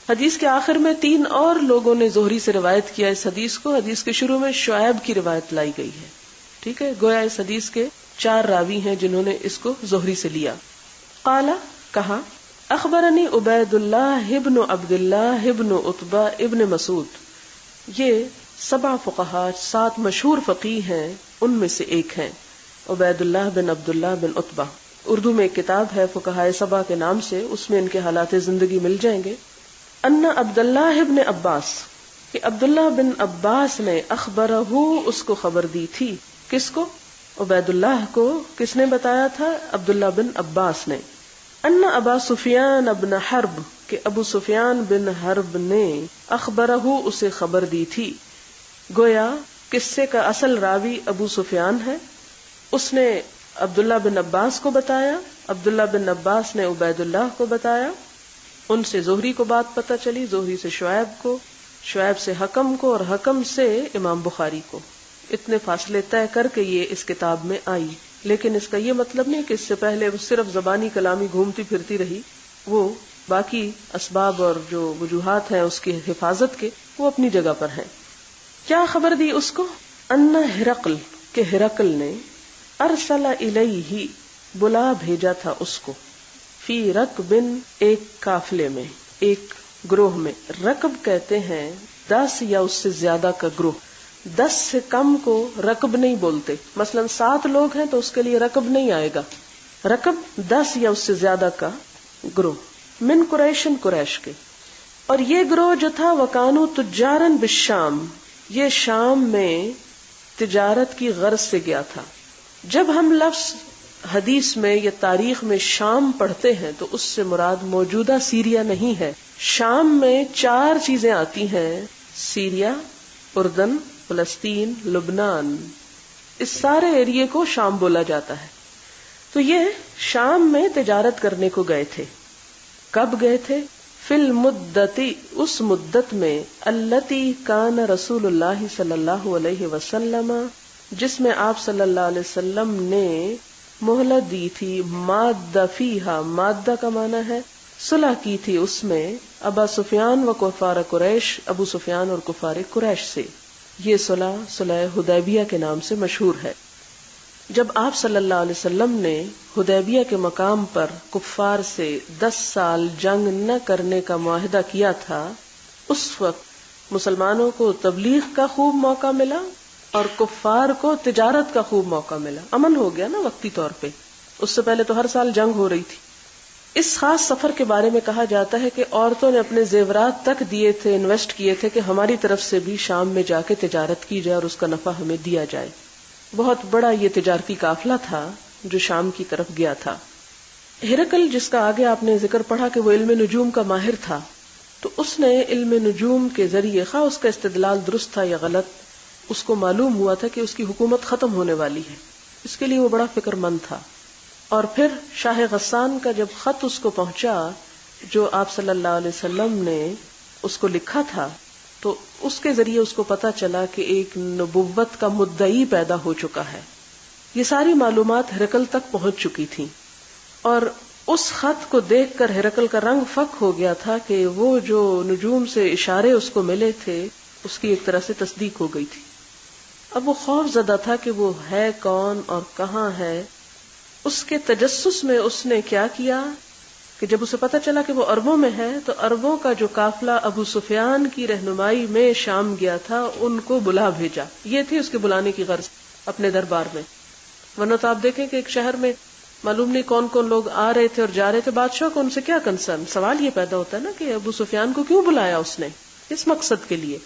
حدیث کے آخر میں تین اور لوگوں نے زہری سے روایت کیا اس حدیث کو. حدیث کے شروع میں شعیب کی روایت لائی گئی ہے. ٹھیک ہے، گویا اس حدیث کے 4 راوی ہیں جنہوں نے اس کو زہری سے لیا. قال کہا، اخبرنی عبید اللہ ابن عبد اللہ ابن عتبہ ابن مسعود. یہ 7 فقہا، 7 مشہور فقیہ ہیں، ان میں سے ایک ہیں عبید اللہ بن عبد اللہ بن عتبہ. اردو میں ایک کتاب ہے فقہائے 7 کے نام سے، اس میں ان کے حالات زندگی مل جائیں گے. ان عبد اللہ ابن عباس کہ عبداللہ بن عباس نے، اخبرہ اس کو خبر دی تھی. کس کو؟ عبید اللہ کو. کس نے بتایا تھا؟ عبداللہ بن عباس نے. ان ابا سفیان بن حرب کہ ابو سفیان بن حرب نے، اخبرہ اسے خبر دی تھی. گویا قصے کا اصل راوی ابو سفیان ہے. اس نے عبداللہ بن عباس کو بتایا، عبداللہ بن عباس نے عبید اللہ کو بتایا. ان سے زہری کو بات پتہ چلی، زہری سے شعیب کو، شعیب سے حکم کو، اور حکم سے امام بخاری کو. اتنے فاصلے طے کر کے یہ اس کتاب میں آئی. لیکن اس کا یہ مطلب نہیں کہ اس سے پہلے وہ صرف زبانی کلامی گھومتی پھرتی رہی. وہ باقی اسباب اور جو وجوہات ہیں اس کی حفاظت کے وہ اپنی جگہ پر ہیں۔ کیا خبر دی اس کو؟ ان ہرقل، کہ ہرقل نے ارسل الیہ، بلا بھیجا تھا اس کو، فی رکبن، ایک قافلے میں، ایک گروہ میں۔ رکب کہتے ہیں 10 یا اس سے زیادہ کا گروہ، 10 سے کم کو رکب نہیں بولتے۔ مثلا 7 لوگ ہیں تو اس کے لیے رکب نہیں آئے گا، رکب 10 یا اس سے زیادہ کا گروہ، من قریشن، قریش کے۔ اور یہ گروہ جو تھا وکانو تجارن بالشام، یہ شام میں تجارت کی غرض سے گیا تھا۔ جب ہم لفظ حدیث میں یا تاریخ میں شام پڑھتے ہیں تو اس سے مراد موجودہ سیریا نہیں ہے۔ شام میں 4 چیزیں آتی ہیں، سیریا، اردن، فلسطین، لبنان، اس سارے ایریے کو شام بولا جاتا ہے۔ تو یہ شام میں تجارت کرنے کو گئے تھے۔ کب گئے تھے؟ فی المدتی، اس مدت میں، التی کان رسول اللہ صلی اللہ علیہ وسلم، جس میں آپ صلی اللہ علیہ وسلم نے مہلت دی تھی، مادہ فیہا، مادہ کا معنی ہے صلح کی تھی اس میں، ابا سفیان و کفار قریش، ابو سفیان اور کفار قریش سے۔ یہ صلح حدیبیہ کے نام سے مشہور ہے۔ جب آپ صلی اللہ علیہ وسلم نے حدیبیہ کے مقام پر کفار سے 10 سال جنگ نہ کرنے کا معاہدہ کیا تھا، اس وقت مسلمانوں کو تبلیغ کا خوب موقع ملا اور کفار کو تجارت کا خوب موقع ملا۔ امن ہو گیا نا وقتی طور پہ، اس سے پہلے تو ہر سال جنگ ہو رہی تھی۔ اس خاص سفر کے بارے میں کہا جاتا ہے کہ عورتوں نے اپنے زیورات تک دیے تھے، انویسٹ کیے تھے کہ ہماری طرف سے بھی شام میں جا کے تجارت کی جائے اور اس کا نفع ہمیں دیا جائے۔ بہت بڑا یہ تجارتی قافلہ تھا جو شام کی طرف گیا تھا۔ ہرقل، جس کا آگے آپ نے ذکر پڑھا کہ وہ علم نجوم کا ماہر تھا، تو اس نے علم نجوم کے ذریعے، خواہ اس کا استدلال درست تھا یا غلط، اس کو معلوم ہوا تھا کہ اس کی حکومت ختم ہونے والی ہے، اس کے لیے وہ بڑا فکر مند تھا۔ اور پھر شاہ غسان کا جب خط اس کو پہنچا جو آپ صلی اللہ علیہ وسلم نے اس کو لکھا تھا، تو اس کے ذریعے اس کو پتا چلا کہ ایک نبوت کا مدعی پیدا ہو چکا ہے۔ یہ ساری معلومات ہرقل تک پہنچ چکی تھیں، اور اس خط کو دیکھ کر ہرقل کا رنگ فک ہو گیا تھا کہ وہ جو نجوم سے اشارے اس کو ملے تھے اس کی ایک طرح سے تصدیق ہو گئی تھی۔ اب وہ خوف زدہ تھا کہ وہ ہے کون اور کہاں ہے۔ اس کے تجسس میں اس نے کیا کیا کہ جب اسے پتا چلا کہ وہ عربوں میں ہے تو عربوں کا جو قافلہ ابو سفیان کی رہنمائی میں شام گیا تھا ان کو بلا بھیجا۔ یہ تھی اس کے بلانے کی غرض اپنے دربار میں۔ ورنہ تو آپ دیکھیں کہ ایک شہر میں معلوم نہیں کون کون لوگ آ رہے تھے اور جا رہے تھے، بادشاہ کو ان سے کیا کنسرن؟ سوال یہ پیدا ہوتا ہے نا کہ ابو سفیان کو کیوں بلایا اس نے، اس مقصد کے لیے۔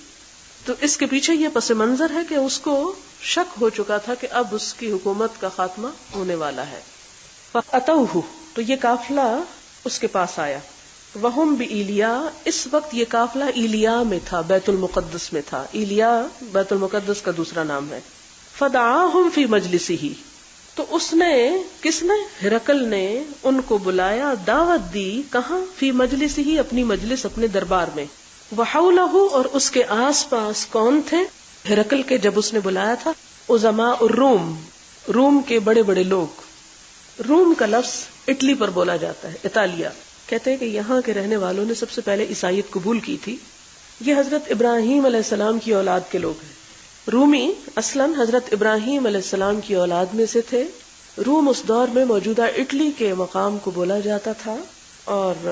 تو اس کے پیچھے یہ پس منظر ہے کہ اس کو شک ہو چکا تھا کہ اب اس کی حکومت کا خاتمہ ہونے والا ہے۔ فَأَتَوْهُ، تو یہ قافلہ اس کے پاس آیا۔ وَهُمْ بِإِلْيَا، اس وقت یہ قافلہ ایلیا میں تھا، بیت المقدس میں تھا۔ ایلیا بیت المقدس کا دوسرا نام ہے۔ فَدَعَاهُمْ فِي مَجْلِسِهِ، تو اس نے، کس نے؟ ہرقل نے ان کو بلایا، دعوت دی، کہاں؟ فی مجلسہ، اپنی مجلس، اپنے دربار میں۔ وَحَوْلَهُ، اور اس کے آس پاس کون تھے ہرقل کے جب اس نے بلایا تھا؟ عظماء الروم، روم کے بڑے بڑے لوگ۔ روم کا لفظ اٹلی پر بولا جاتا ہے، اطالیہ۔ کہتے ہیں کہ یہاں کے رہنے والوں نے سب سے پہلے عیسائیت قبول کی تھی۔ یہ حضرت ابراہیم علیہ السلام کی اولاد کے لوگ ہیں۔ رومی اصلاً حضرت ابراہیم علیہ السلام کی اولاد میں سے تھے۔ روم اس دور میں موجودہ اٹلی کے مقام کو بولا جاتا تھا، اور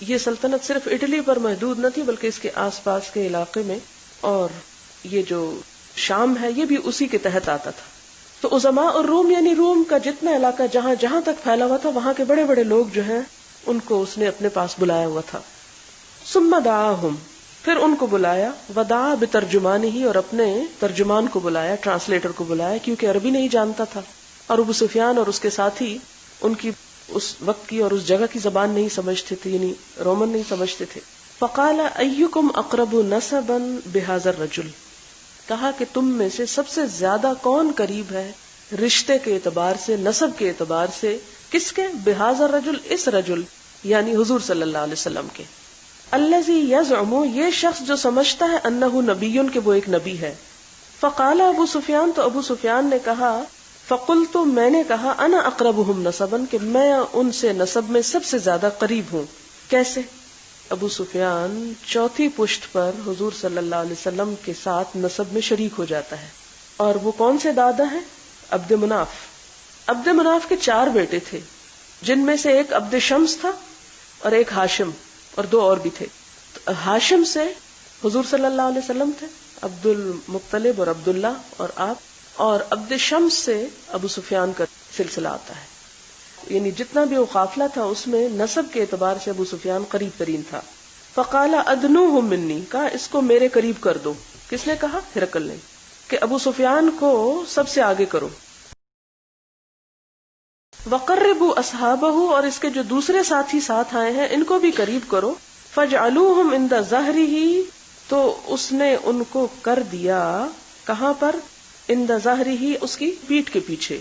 یہ سلطنت صرف اٹلی پر محدود نہ تھی بلکہ اس کے آس پاس کے علاقے میں، اور یہ جو شام ہے یہ بھی اسی کے تحت آتا تھا۔ تو عظماء اور روم یعنی روم کا جتنا علاقہ جہاں جہاں تک پھیلا ہوا تھا وہاں کے بڑے بڑے لوگ جو ہیں ان کو اس نے اپنے پاس بلایا ہوا تھا۔ ثم دعاہم، پھر ان کو بلایا، ودعا بترجمانہ، اور اپنے ترجمان کو بلایا، ٹرانسلیٹر کو بلایا، کیونکہ عربی نہیں جانتا تھا، اور ابو سفیان اور اس کے ساتھی ان کی اس وقت کی اور اس جگہ کی زبان نہیں سمجھتے تھے، یعنی رومن نہیں سمجھتے تھے۔ فقال ایکم اقرب نسبا بہذا الرجل، کہا کہ تم میں سے سب سے زیادہ کون قریب ہے رشتے کے اعتبار سے، نسب کے اعتبار سے، کس کے؟ بہذا الرجل، اس رجل یعنی حضور صلی اللہ علیہ وسلم کے۔ الذی یزعم، یہ شخص جو سمجھتا ہے، انہ نبی، کہ وہ ایک نبی ہے۔ فقال ابو سفیان، تو ابو سفیان نے کہا، فقلت، میں نے کہا، انا اقربہم نسبا، کہ میں ان سے نسب میں سب سے زیادہ قریب ہوں۔ کیسے؟ ابو سفیان چوتھی پشت پر حضور صلی اللہ علیہ وسلم کے ساتھ نسب میں شریک ہو جاتا ہے. اور وہ کون سے دادا ہیں؟ عبد مناف. عبد مناف کے 4 بیٹے تھے، جن میں سے ایک عبد شمس تھا اور ایک ہاشم، اور 2 اور بھی تھے. ہاشم سے حضور صلی اللہ علیہ وسلم تھے، عبد المطلب اور عبداللہ اور آپ، اور عبد شمس سے ابو سفیان کا سلسلہ آتا ہے. یعنی جتنا بھی وہ قافلہ تھا اس میں نسب کے اعتبار سے ابو سفیان قریب ترین تھا. فقال ادنوہم منی، کہا اس کو میرے قریب کر دو. کس نے کہا؟ ہرقل نے، کہ ابو سفیان کو سب سے آگے کرو. وقربوا اصحابہ، اور اس کے جو دوسرے ساتھی ساتھ آئے ہیں ان کو بھی قریب کرو. فجعلوہم عند ظہرہ، تو اس نے ان کو کر دیا کہاں پر؟ عند ظہرہ، اس کی پیٹھ کے پیچھے.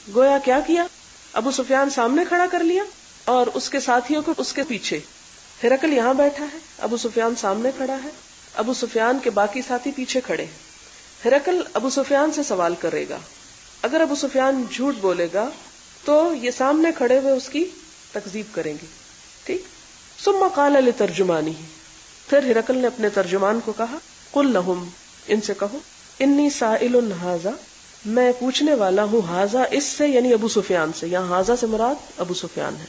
گویا کیا کیا؟ ابو سفیان سامنے کھڑا کر لیا اور اس کے ساتھیوں کو اس کے پیچھے. ہرقل یہاں بیٹھا ہے، ابو سفیان سامنے کھڑا ہے، ابو سفیان کے باقی ساتھی پیچھے کھڑے ہیں. ہرقل ابو سفیان سے سوال کرے گا. اگر ابو سفیان جھوٹ بولے گا تو یہ سامنے کھڑے ہوئے اس کی تکذیب کریں گے. ٹھیک. ثم قال لترجمانہ، پھر ہرقل نے اپنے ترجمان کو کہا، قل لہم، ان سے کہو، انی سائل ھذا، میں پوچھنے والا ہوں، ھذا اس سے، یعنی ابو سفیان سے. یہاں ھذا سے مراد ابو سفیان ہے.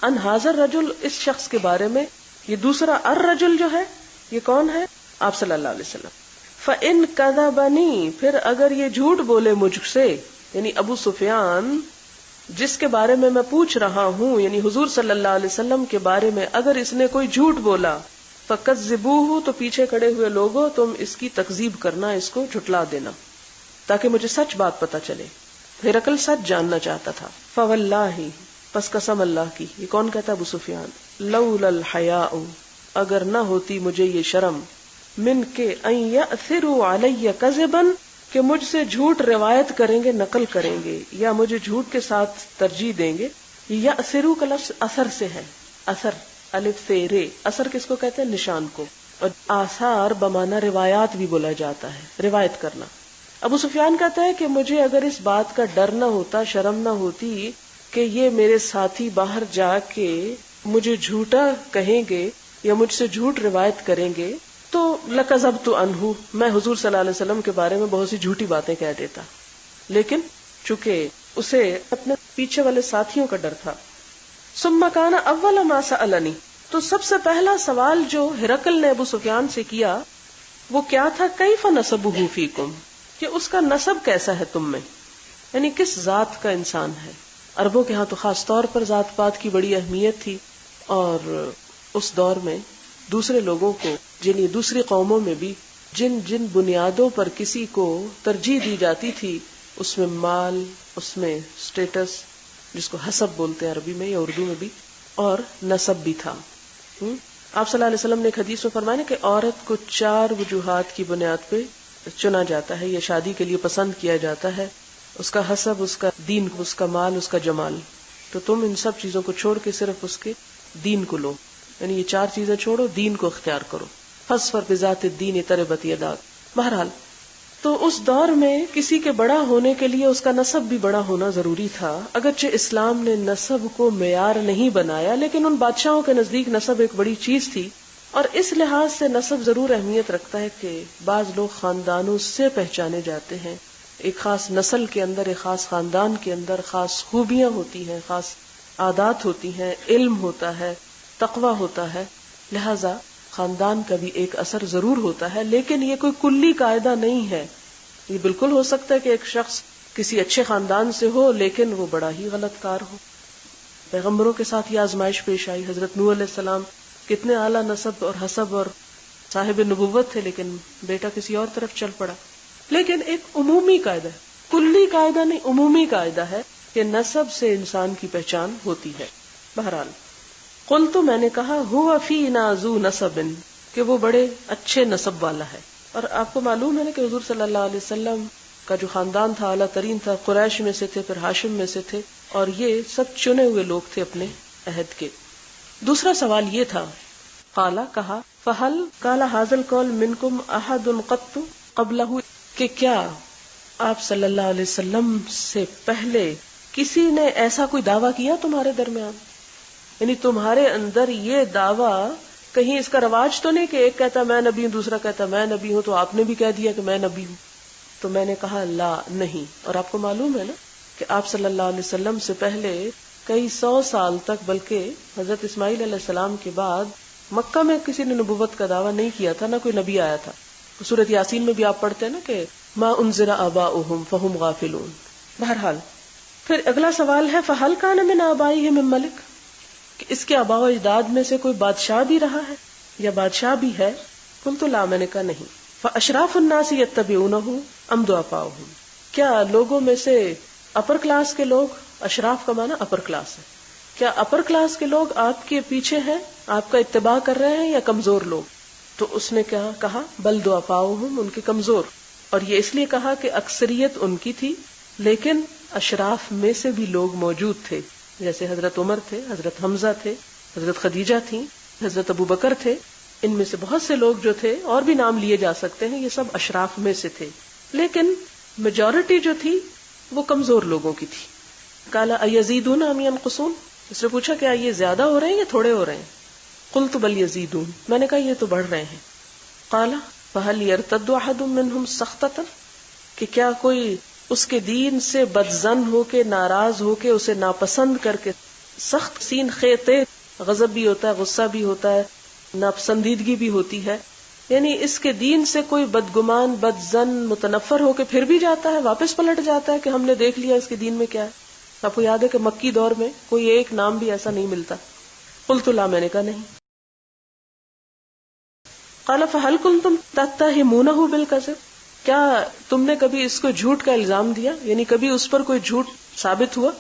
ان ھذا الرجل، اس شخص کے بارے میں. یہ دوسرا الرجل جو ہے یہ کون ہے؟ آپ صلی اللہ علیہ وسلم. فإن کذبنی، پھر اگر یہ جھوٹ بولے مجھ سے، یعنی ابو سفیان جس کے بارے میں پوچھ رہا ہوں، یعنی حضور صلی اللہ علیہ وسلم کے بارے میں اگر اس نے کوئی جھوٹ بولا، فکذبوہ، تو پیچھے کھڑے ہوئے لوگوں تم اس کی تکذیب کرنا، اس کو جھٹلا دینا، تاکہ مجھے سچ بات پتہ چلے. ہرقل سچ جاننا چاہتا تھا. فواللہ، پس قسم اللہ کی. یہ کون کہتا؟ ابو سفیان. لولا الحیاء، اگر نہ ہوتی مجھے یہ شرم، من کے ان یأثروا علی کذبا، کہ مجھ سے جھوٹ روایت کریں گے، نقل کریں گے، یا مجھے جھوٹ کے ساتھ ترجیح دیں گے. یأثروا کا لفظ اثر سے ہے، اثر الف سے رے. اثر کس کو کہتے ہیں؟ نشان کو. اور آثار بمانا روایات بھی بولا جاتا ہے، روایت کرنا. ابو سفیان کہتا ہے کہ مجھے اگر اس بات کا ڈر نہ ہوتا، شرم نہ ہوتی کہ یہ میرے ساتھی باہر جا کے مجھے جھوٹا کہیں گے یا مجھ سے جھوٹ روایت کریں گے، تو لکذبت عنہ، میں حضور صلی اللہ علیہ وسلم کے بارے میں بہت سی جھوٹی باتیں کہہ دیتا. لیکن چونکہ اسے اپنے پیچھے والے ساتھیوں کا ڈر تھا. ثم کان اول ما سألنی، تو سب سے پہلا سوال جو ہرقل نے ابو سفیان سے کیا وہ کیا تھا؟ کیف نسبہ فیکم، کہ اس کا نسب کیسا ہے تم میں، یعنی کس ذات کا انسان ہے. عربوں کے ہاں تو خاص طور پر ذات پات کی بڑی اہمیت تھی، اور اس دور میں دوسرے لوگوں کو، یعنی دوسری قوموں میں بھی جن جن بنیادوں پر کسی کو ترجیح دی جاتی تھی، اس میں مال، اس میں سٹیٹس جس کو حسب بولتے ہیں عربی میں یا اردو میں بھی، اور نسب بھی تھا. آپ صلی اللہ علیہ وسلم نے ایک حدیث میں فرمایا کہ عورت کو 4 وجوہات کی بنیاد پہ چنا جاتا ہے یا شادی کے لیے پسند کیا جاتا ہے: اس کا حسب، اس کا دین، اس کا مال، اس کا جمال. تو تم ان سب چیزوں کو چھوڑ کے صرف اس کے دین کو لو، یعنی یہ 4 چیزیں چھوڑو، دین کو اختیار کرو. فاظفر بذات الدین تربت یداک. بہرحال تو اس دور میں کسی کے بڑا ہونے کے لیے اس کا نسب بھی بڑا ہونا ضروری تھا. اگرچہ اسلام نے نسب کو معیار نہیں بنایا، لیکن ان بادشاہوں کے نزدیک نسب ایک بڑی چیز تھی، اور اس لحاظ سے نسب ضرور اہمیت رکھتا ہے کہ بعض لوگ خاندانوں سے پہچانے جاتے ہیں. ایک خاص نسل کے اندر، ایک خاص خاندان کے اندر خاص خوبیاں ہوتی ہیں، خاص عادات ہوتی ہیں، علم ہوتا ہے، تقوی ہوتا ہے. لہذا خاندان کا بھی ایک اثر ضرور ہوتا ہے، لیکن یہ کوئی کلی قاعدہ نہیں ہے. یہ بالکل ہو سکتا ہے کہ ایک شخص کسی اچھے خاندان سے ہو لیکن وہ بڑا ہی غلط کار ہو. پیغمبروں کے ساتھ یہ آزمائش پیش آئی. حضرت نوح علیہ السلام کتنے اعلیٰ نسب اور حسب اور صاحب نبوت تھے، لیکن بیٹا کسی اور طرف چل پڑا. لیکن ایک عمومی قاعدہ ہے، کلی قاعدہ نہیں، عمومی قاعدہ ہے کہ نسب سے انسان کی پہچان ہوتی ہے. بہرحال قلت، میں نے کہا، ہوا فینا ذو نسب، کہ وہ بڑے اچھے نسب والا ہے. اور آپ کو معلوم ہے نا کہ حضور صلی اللہ علیہ وسلم کا جو خاندان تھا اعلیٰ ترین تھا. قریش میں سے تھے، پھر ہاشم میں سے تھے، اور یہ سب چنے ہوئے لوگ تھے اپنے عہد کے. دوسرا سوال یہ تھا، قالا، کہا، فہل قال ھذا القول منکم احد قط قبلہ، کہ کیا آپ صلی اللہ علیہ وسلم سے پہلے کسی نے ایسا کوئی دعویٰ کیا تمہارے درمیان، یعنی تمہارے اندر یہ دعویٰ کہیں اس کا رواج تو نہیں کہ ایک کہتا میں نبی ہوں، دوسرا کہتا میں نبی ہوں، تو آپ نے بھی کہہ دیا کہ میں نبی ہوں. تو میں نے کہا لا نہیں. اور آپ کو معلوم ہے نا کہ آپ صلی اللہ علیہ وسلم سے پہلے کئی 100 سال تک، بلکہ حضرت اسماعیل علیہ السلام کے بعد مکہ میں کسی نے نبوت کا دعویٰ نہیں کیا تھا، نہ کوئی نبی آیا تھا. سورۃ یاسین میں بھی آپ پڑھتے ہیں نا کہ ما انذر آباؤہم فہم غافلون. بہرحال پھر اگلا سوال ہے فہل کان من آبائہ من ملک، کہ اس کے آباء و اجداد میں سے کوئی بادشاہ بھی رہا ہے یا بادشاہ بھی ہے؟ قلت لا، میں نے کہا نہیں. فاشراف الناس یتبعونہ ام ضعفاؤہم، کیا لوگوں میں سے اپر کلاس کے لوگ، اشراف کا معنی اپر کلاس ہے، کیا اپر کلاس کے لوگ آپ کے پیچھے ہیں، آپ کا اتباع کر رہے ہیں، یا کمزور لوگ؟ تو اس نے کیا کہا بل ضعفاؤہم، ان کے کمزور. اور یہ اس لیے کہا کہ اکثریت ان کی تھی، لیکن اشراف میں سے بھی لوگ موجود تھے، جیسے حضرت عمر تھے، حضرت حمزہ تھے، حضرت خدیجہ تھیں، حضرت ابو بکر تھے. ان میں سے بہت سے لوگ جو تھے، اور بھی نام لیے جا سکتے ہیں، یہ سب اشراف میں سے تھے، لیکن میجورٹی جو تھی وہ کمزور لوگوں کی تھی. قال ایزیدون ام ینقصون، اس نے پوچھا کیا یہ زیادہ ہو رہے ہیں یا تھوڑے ہو رہے ہیں؟ قلت بل یزیدون، میں نے کہا یہ تو بڑھ رہے ہیں. قال فهل يرتد احد منهم سخطۃ، کہ کیا کوئی اس کے دین سے بدظن ہو کے، ناراض ہو کے، اسے ناپسند کر کے، سخت سین خیتے، غضب بھی ہوتا ہے، غصہ بھی ہوتا ہے، ناپسندیدگی بھی ہوتی ہے، یعنی اس کے دین سے کوئی بدگمان، بدظن، متنفر ہو کے پھر بھی جاتا ہے، واپس پلٹ جاتا ہے کہ ہم نے دیکھ لیا اس کے دین میں کیا ہے. آپ کو یاد ہے کہ مکی دور میں کوئی ایک نام بھی ایسا نہیں ملتا. قلت لا، میں نے کہا نہیں. قال فهل كنتم تتهمونه بالكذب، کیا تم نے کبھی اس کو جھوٹ کا الزام دیا، یعنی کبھی اس پر کوئی جھوٹ ثابت ہوا؟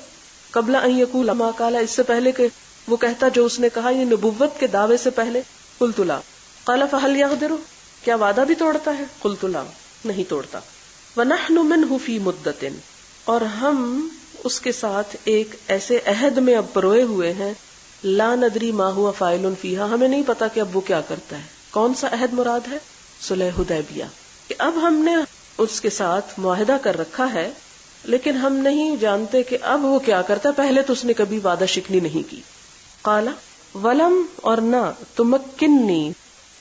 قبل ان يقول ما قال، اس سے پہلے کہ وہ کہتا جو اس نے کہا، یہ نبوت کے دعوے سے پہلے. قلت لا. قال فهل يغدر، کیا وعدہ بھی توڑتا ہے؟ قلت لا، نہیں توڑتا. ونحن منه في مدة، اور ہم اس کے ساتھ ایک ایسے عہد میں اب پروئے ہوئے ہیں، لا ندری ما هو فاعل فيها، ہمیں نہیں پتا کہ اب وہ کیا کرتا ہے. کون سا عہد مراد ہے؟ صلح حدیبیہ، کہ اب ہم نے اس کے ساتھ معاہدہ کر رکھا ہے، لیکن ہم نہیں جانتے کہ اب وہ کیا کرتا ہے، پہلے تو اس نے کبھی وعدہ شکنی نہیں کی. قال ولم، اور نہ تمکنی،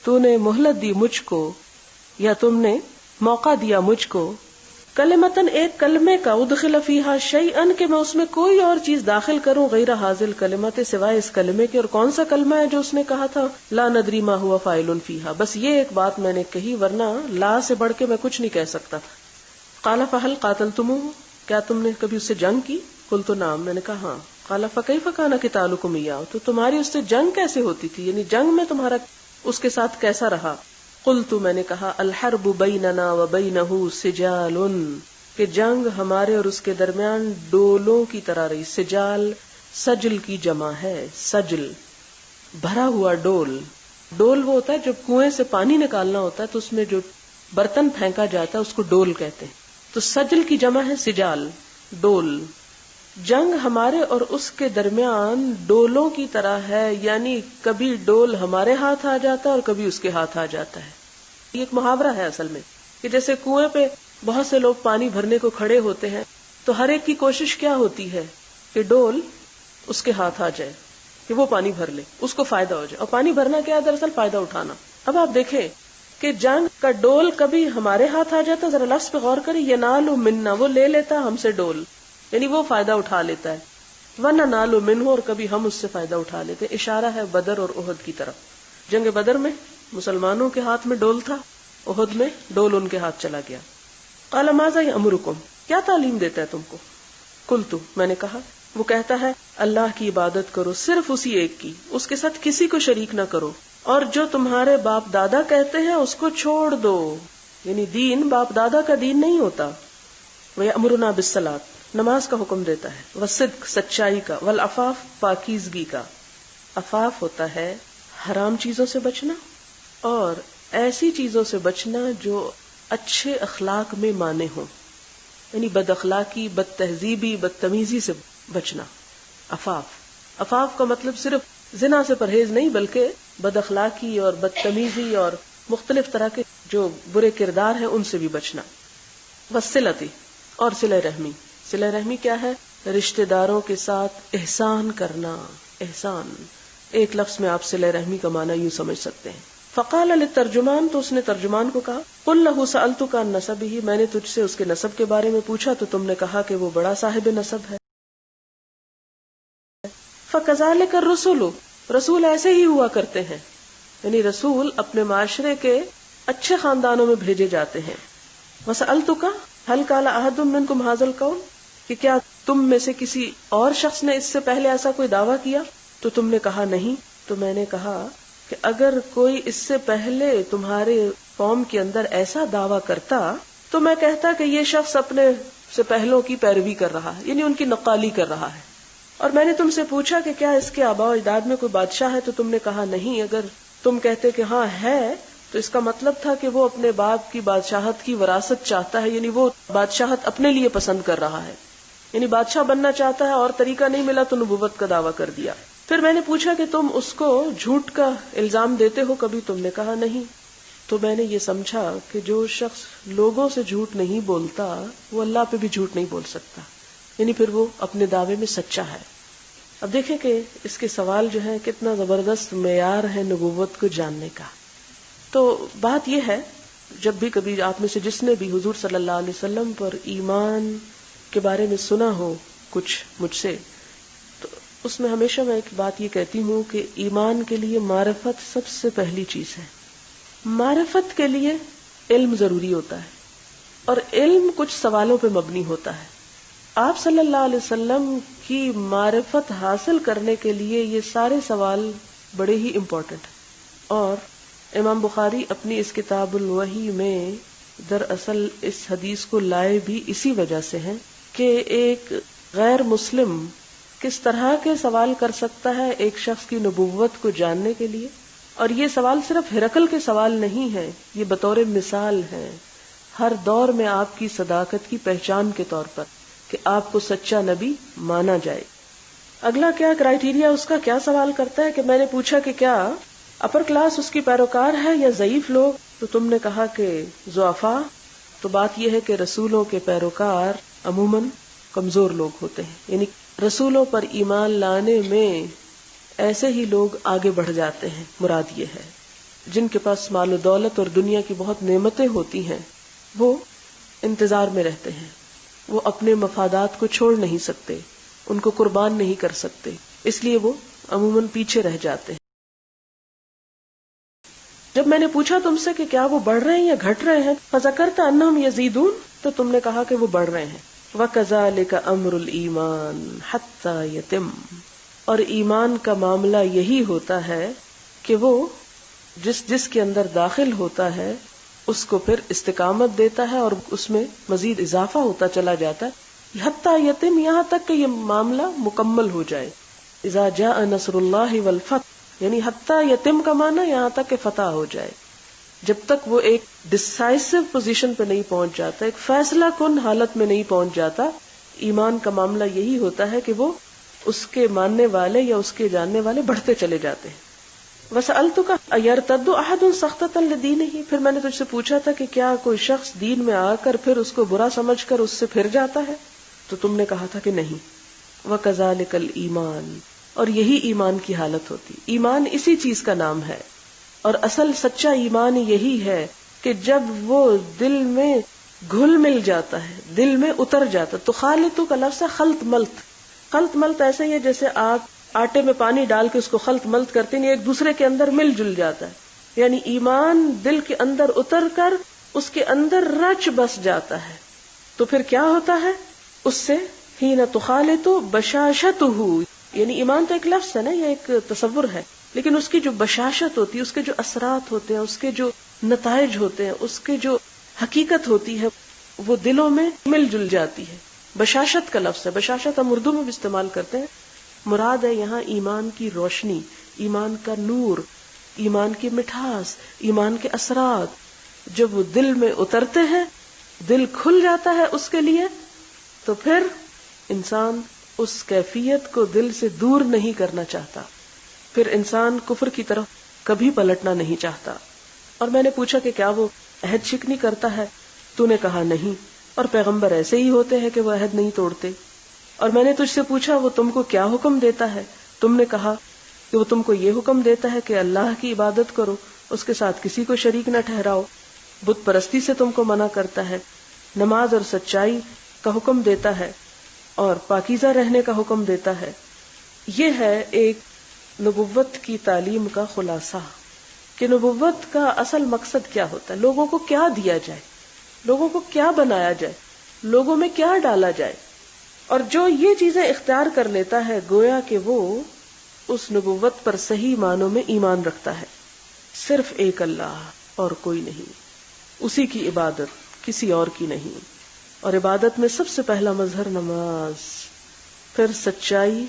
تو نے مہلت دی مجھ کو، یا تم نے موقع دیا مجھ کو، کلمتن، ایک کلمے کا، ادخل فیہا شیئن، کہ میں اس میں کوئی اور چیز داخل کروں، غیر حاضل کلمت، سوائے اس کلمے کے. اور کون سا کلمہ ہے جو اس نے کہا تھا؟ لا ندری ما ہوا فاعل فیہا، بس یہ ایک بات میں نے کہی، ورنہ لا سے بڑھ کے میں کچھ نہیں کہہ سکتا تھا. قال فہل قاتلتموہ، کیا تم نے کبھی اس سے جنگ کی؟ قلت نعم، میں نے کہا ہاں. قال فکیف کان قتالکم ایاہ، تو تمہاری اس سے جنگ کیسے ہوتی تھی، یعنی جنگ میں تمہارا اس کے ساتھ کیسا رہا؟ قلت، میں نے کہا الحرب بیننا وبینہ سجال، کہ جنگ ہمارے اور اس کے درمیان ڈولوں کی طرح رہی. سجال سجل کی جمع ہے، سجل بھرا ہوا ڈول. ڈول وہ ہوتا ہے جب کنویں سے پانی نکالنا ہوتا ہے تو اس میں جو برتن پھینکا جاتا ہے اس کو ڈول کہتے ہیں. تو سجل کی جمع ہے سجال، ڈول. جنگ ہمارے اور اس کے درمیان ڈولوں کی طرح ہے، یعنی کبھی ڈول ہمارے ہاتھ آ جاتا ہے اور کبھی اس کے ہاتھ آ جاتا ہے. یہ ایک محاورہ ہے اصل میں، کہ جیسے کنویں پہ بہت سے لوگ پانی بھرنے کو کھڑے ہوتے ہیں، تو ہر ایک کی کوشش کیا ہوتی ہے کہ ڈول اس کے ہاتھ آ جائے، کہ وہ پانی بھر لے، اس کو فائدہ ہو جائے. اور پانی بھرنا کیا ہے؟ دراصل فائدہ اٹھانا. اب آپ دیکھیں کہ جنگ کا ڈول کبھی ہمارے ہاتھ آ جاتا ہے، ذرا لفظ پہ غور کریں، ینال منا، وہ لے لیتا ہم سے ڈول، یعنی وہ فائدہ اٹھا لیتا ہے. وننال منہ، اور کبھی ہم اس سے فائدہ اٹھا لیتے. اشارہ ہے بدر اور احد کی طرف. جنگ بدر میں مسلمانوں کے ہاتھ میں ڈول تھا، احد میں ڈول ان کے ہاتھ چلا گیا. قال ماذا یأمرکم، کیا تعلیم دیتا ہے تم کو؟ قلت، میں نے کہا، وہ کہتا ہے اللہ کی عبادت کرو، صرف اسی ایک کی، اس کے ساتھ کسی کو شریک نہ کرو، اور جو تمہارے باپ دادا کہتے ہیں اس کو چھوڑ دو. یعنی دین باپ دادا کا دین نہیں ہوتا. وَيَأْمُرُنَا بِالصَّلَاةِ، نماز کا حکم دیتا ہے، وَالصِّدْقِ، سچائی کا، وَالْعَفَافِ، پاکیزگی کا. عفاف ہوتا ہے حرام چیزوں سے بچنا اور ایسی چیزوں سے بچنا جو اچھے اخلاق میں مانے ہوں، یعنی بد اخلاقی، بد تہذیبی، بدتمیزی سے بچنا. عفاف کا مطلب صرف زنا سے پرہیز نہیں، بلکہ بد اخلاقی اور بدتمیزی اور مختلف طرح کے جو برے کردار ہیں ان سے بھی بچنا. وصلتی، اور صلہ رحمی. صلہ رحمی کیا ہے؟ رشتہ داروں کے ساتھ احسان کرنا. ایک لفظ میں آپ صلہ رحمی کا معنی یوں سمجھ سکتے ہیں. فقال للترجمان، تو اس نے ترجمان کو کہا، قل له سألتك عن نسبه، میں نے تجھ سے اس کے نسب کے بارے میں پوچھا تو تم نے کہا کہ وہ بڑا صاحب نسب ہے. فكذلك الرسل، رسول ایسے ہی ہوا کرتے ہیں، یعنی رسول اپنے معاشرے کے اچھے خاندانوں میں بھیجے جاتے ہیں. وسألتك هل قال احد منكم هذا القول، کہ کیا تم میں سے کسی اور شخص نے اس سے پہلے ایسا کوئی دعویٰ کیا؟ تو تم نے کہا نہیں. تو میں نے کہا کہ اگر کوئی اس سے پہلے تمہارے قوم کے اندر ایسا دعویٰ کرتا تو میں کہتا کہ یہ شخص اپنے سے پہلوں کی پیروی کر رہا ہے، یعنی ان کی نقالی کر رہا ہے. اور میں نے تم سے پوچھا کہ کیا اس کے آباء و اجداد میں کوئی بادشاہ ہے، تو تم نے کہا نہیں. اگر تم کہتے کہ ہاں ہے تو اس کا مطلب تھا کہ وہ اپنے باپ کی بادشاہت کی وراثت چاہتا ہے، یعنی وہ بادشاہت اپنے لیے پسند کر رہا ہے، یعنی بادشاہ بننا چاہتا ہے اور طریقہ نہیں ملا تو نبوت کا دعویٰ کر دیا. پھر میں نے پوچھا کہ تم اس کو جھوٹ کا الزام دیتے ہو کبھی؟ تم نے کہا نہیں. تو میں نے یہ سمجھا کہ جو شخص لوگوں سے جھوٹ نہیں بولتا وہ اللہ پہ بھی جھوٹ نہیں بول سکتا، یعنی پھر وہ اپنے دعوے میں سچا ہے. اب دیکھیں کہ اس کے سوال جو ہے کتنا زبردست معیار ہے نبوت کو جاننے کا. تو بات یہ ہے، جب بھی کبھی آپ میں سے جس نے بھی حضور صلی اللہ علیہ وسلم پر ایمان کے بارے میں سنا ہو کچھ مجھ سے، تو اس میں ہمیشہ میں ایک بات یہ کہتی ہوں کہ ایمان کے لیے معرفت سب سے پہلی چیز ہے. معرفت کے لیے علم ضروری ہوتا ہے، اور علم کچھ سوالوں پہ مبنی ہوتا ہے. آپ صلی اللہ علیہ وسلم کی معرفت حاصل کرنے کے لیے یہ سارے سوال بڑے ہی امپورٹنٹ ہیں. اور امام بخاری اپنی اس کتاب الوحی میں دراصل اس حدیث کو لائے بھی اسی وجہ سے ہیں کہ ایک غیر مسلم کس طرح کے سوال کر سکتا ہے ایک شخص کی نبوت کو جاننے کے لیے. اور یہ سوال صرف ہرقل کے سوال نہیں ہیں، یہ بطور مثال ہیں ہر دور میں آپ کی صداقت کی پہچان کے طور پر کہ آپ کو سچا نبی مانا جائے. اگلا کیا کرائیٹیریا اس کا، کیا سوال کرتا ہے کہ میں نے پوچھا کہ کیا اپر کلاس اس کی پیروکار ہے یا ضعیف لوگ؟ تو تم نے کہا کہ ضعفاء. تو بات یہ ہے کہ رسولوں کے پیروکار عموماً کمزور لوگ ہوتے ہیں، یعنی رسولوں پر ایمان لانے میں ایسے ہی لوگ آگے بڑھ جاتے ہیں. مراد یہ ہے جن کے پاس مال و دولت اور دنیا کی بہت نعمتیں ہوتی ہیں وہ انتظار میں رہتے ہیں، وہ اپنے مفادات کو چھوڑ نہیں سکتے، ان کو قربان نہیں کر سکتے، اس لیے وہ عموماً پیچھے رہ جاتے ہیں. جب میں نے پوچھا تم سے کہ کیا وہ بڑھ رہے ہیں یا گھٹ رہے ہیں، فذکرت انہم یزیدون، تو تم نے کہا کہ وہ بڑھ رہے ہیں. وَكَذَلِكَ أَمْرُ الْإِيمَانِ حَتَّى يَتِمَّ، اور ایمان کا معاملہ یہی ہوتا ہے کہ وہ جس کے اندر داخل ہوتا ہے اس کو پھر استقامت دیتا ہے اور اس میں مزید اضافہ ہوتا چلا جاتا ہے. حتیٰ یتم، یہاں تک کہ یہ معاملہ مکمل ہو جائے. اذا جاء نصر اللہ والفتح، یعنی حتیٰ یتم کا معنی یہاں تک کہ فتح ہو جائے. جب تک وہ ایک ڈسائسو پوزیشن پہ نہیں پہنچ جاتا، ایک فیصلہ کن حالت میں نہیں پہنچ جاتا، ایمان کا معاملہ یہی ہوتا ہے کہ وہ اس کے ماننے والے یا اس کے جاننے والے بڑھتے چلے جاتے ہیں. وَسَأَلْتُكَ أَيَرْتَدُّ أَحَدٌ سَخْطَةً لِدِينِهِ، پھر میں نے تجھ سے پوچھا تھا کہ کیا کوئی شخص دین میں آ کر پھر اس کو برا سمجھ کر اس سے پھر جاتا ہے؟ تو تم نے کہا تھا کہ نہیں. وَكَذَلِكَ الْإِيمَانُ، اور یہی ایمان کی حالت ہوتی. ایمان اسی چیز کا نام ہے، اور اصل سچا ایمان یہی ہے کہ جب وہ دل میں گھل مل جاتا ہے، دل میں اتر جاتا. تو خالطو کا لفظ ہے خلط ملت. خلط ملت ایسے ہی ہے جیسے آپ آٹے میں پانی ڈال کے اس کو خلط ملت کرتے ہیں، ایک دوسرے کے اندر مل جل جاتا ہے. یعنی ایمان دل کے اندر اتر کر اس کے اندر رچ بس جاتا ہے. تو پھر کیا ہوتا ہے اس سے؟ حین تخالط بشاشتہ، یعنی ایمان تو ایک لفظ ہے نا، یہ ایک تصور ہے، لیکن اس کی جو بشاشت ہوتی ہے، اس کے جو اثرات ہوتے ہیں، اس کے جو نتائج ہوتے ہیں، اس کے جو حقیقت ہوتی ہے وہ دلوں میں مل جل جاتی ہے. بشاشت کا لفظ ہے، بشاشت ہم اردو میں بھی استعمال کرتے ہیں. مراد ہے یہاں ایمان کی روشنی، ایمان کا نور، ایمان کی مٹھاس، ایمان کے اثرات جب وہ دل میں اترتے ہیں، دل کھل جاتا ہے اس کے لیے، تو پھر انسان اس کیفیت کو دل سے دور نہیں کرنا چاہتا، پھر انسان کفر کی طرف کبھی پلٹنا نہیں چاہتا. اور میں نے پوچھا کہ کیا وہ عہد شکنی کرتا ہے؟ تو نے کہا نہیں، اور پیغمبر ایسے ہی ہوتے ہیں کہ وہ عہد نہیں توڑتے. اور میں نے تجھ سے پوچھا وہ تم کو کیا حکم دیتا ہے؟ تم نے کہا کہ وہ تم کو یہ حکم دیتا ہے کہ اللہ کی عبادت کرو، اس کے ساتھ کسی کو شریک نہ ٹھہراؤ، بت پرستی سے تم کو منع کرتا ہے، نماز اور سچائی کا حکم دیتا ہے، اور پاکیزہ رہنے کا حکم دیتا ہے. یہ ہے ایک نبوت کی تعلیم کا خلاصہ کہ نبوت کا اصل مقصد کیا ہوتا ہے، لوگوں کو کیا دیا جائے، لوگوں کو کیا بنایا جائے، لوگوں میں کیا ڈالا جائے. اور جو یہ چیزیں اختیار کر لیتا ہے گویا کہ وہ اس نبوت پر صحیح معنوں میں ایمان رکھتا ہے. صرف ایک اللہ اور کوئی نہیں، اسی کی عبادت، کسی اور کی نہیں. اور عبادت میں سب سے پہلا مظہر نماز، پھر سچائی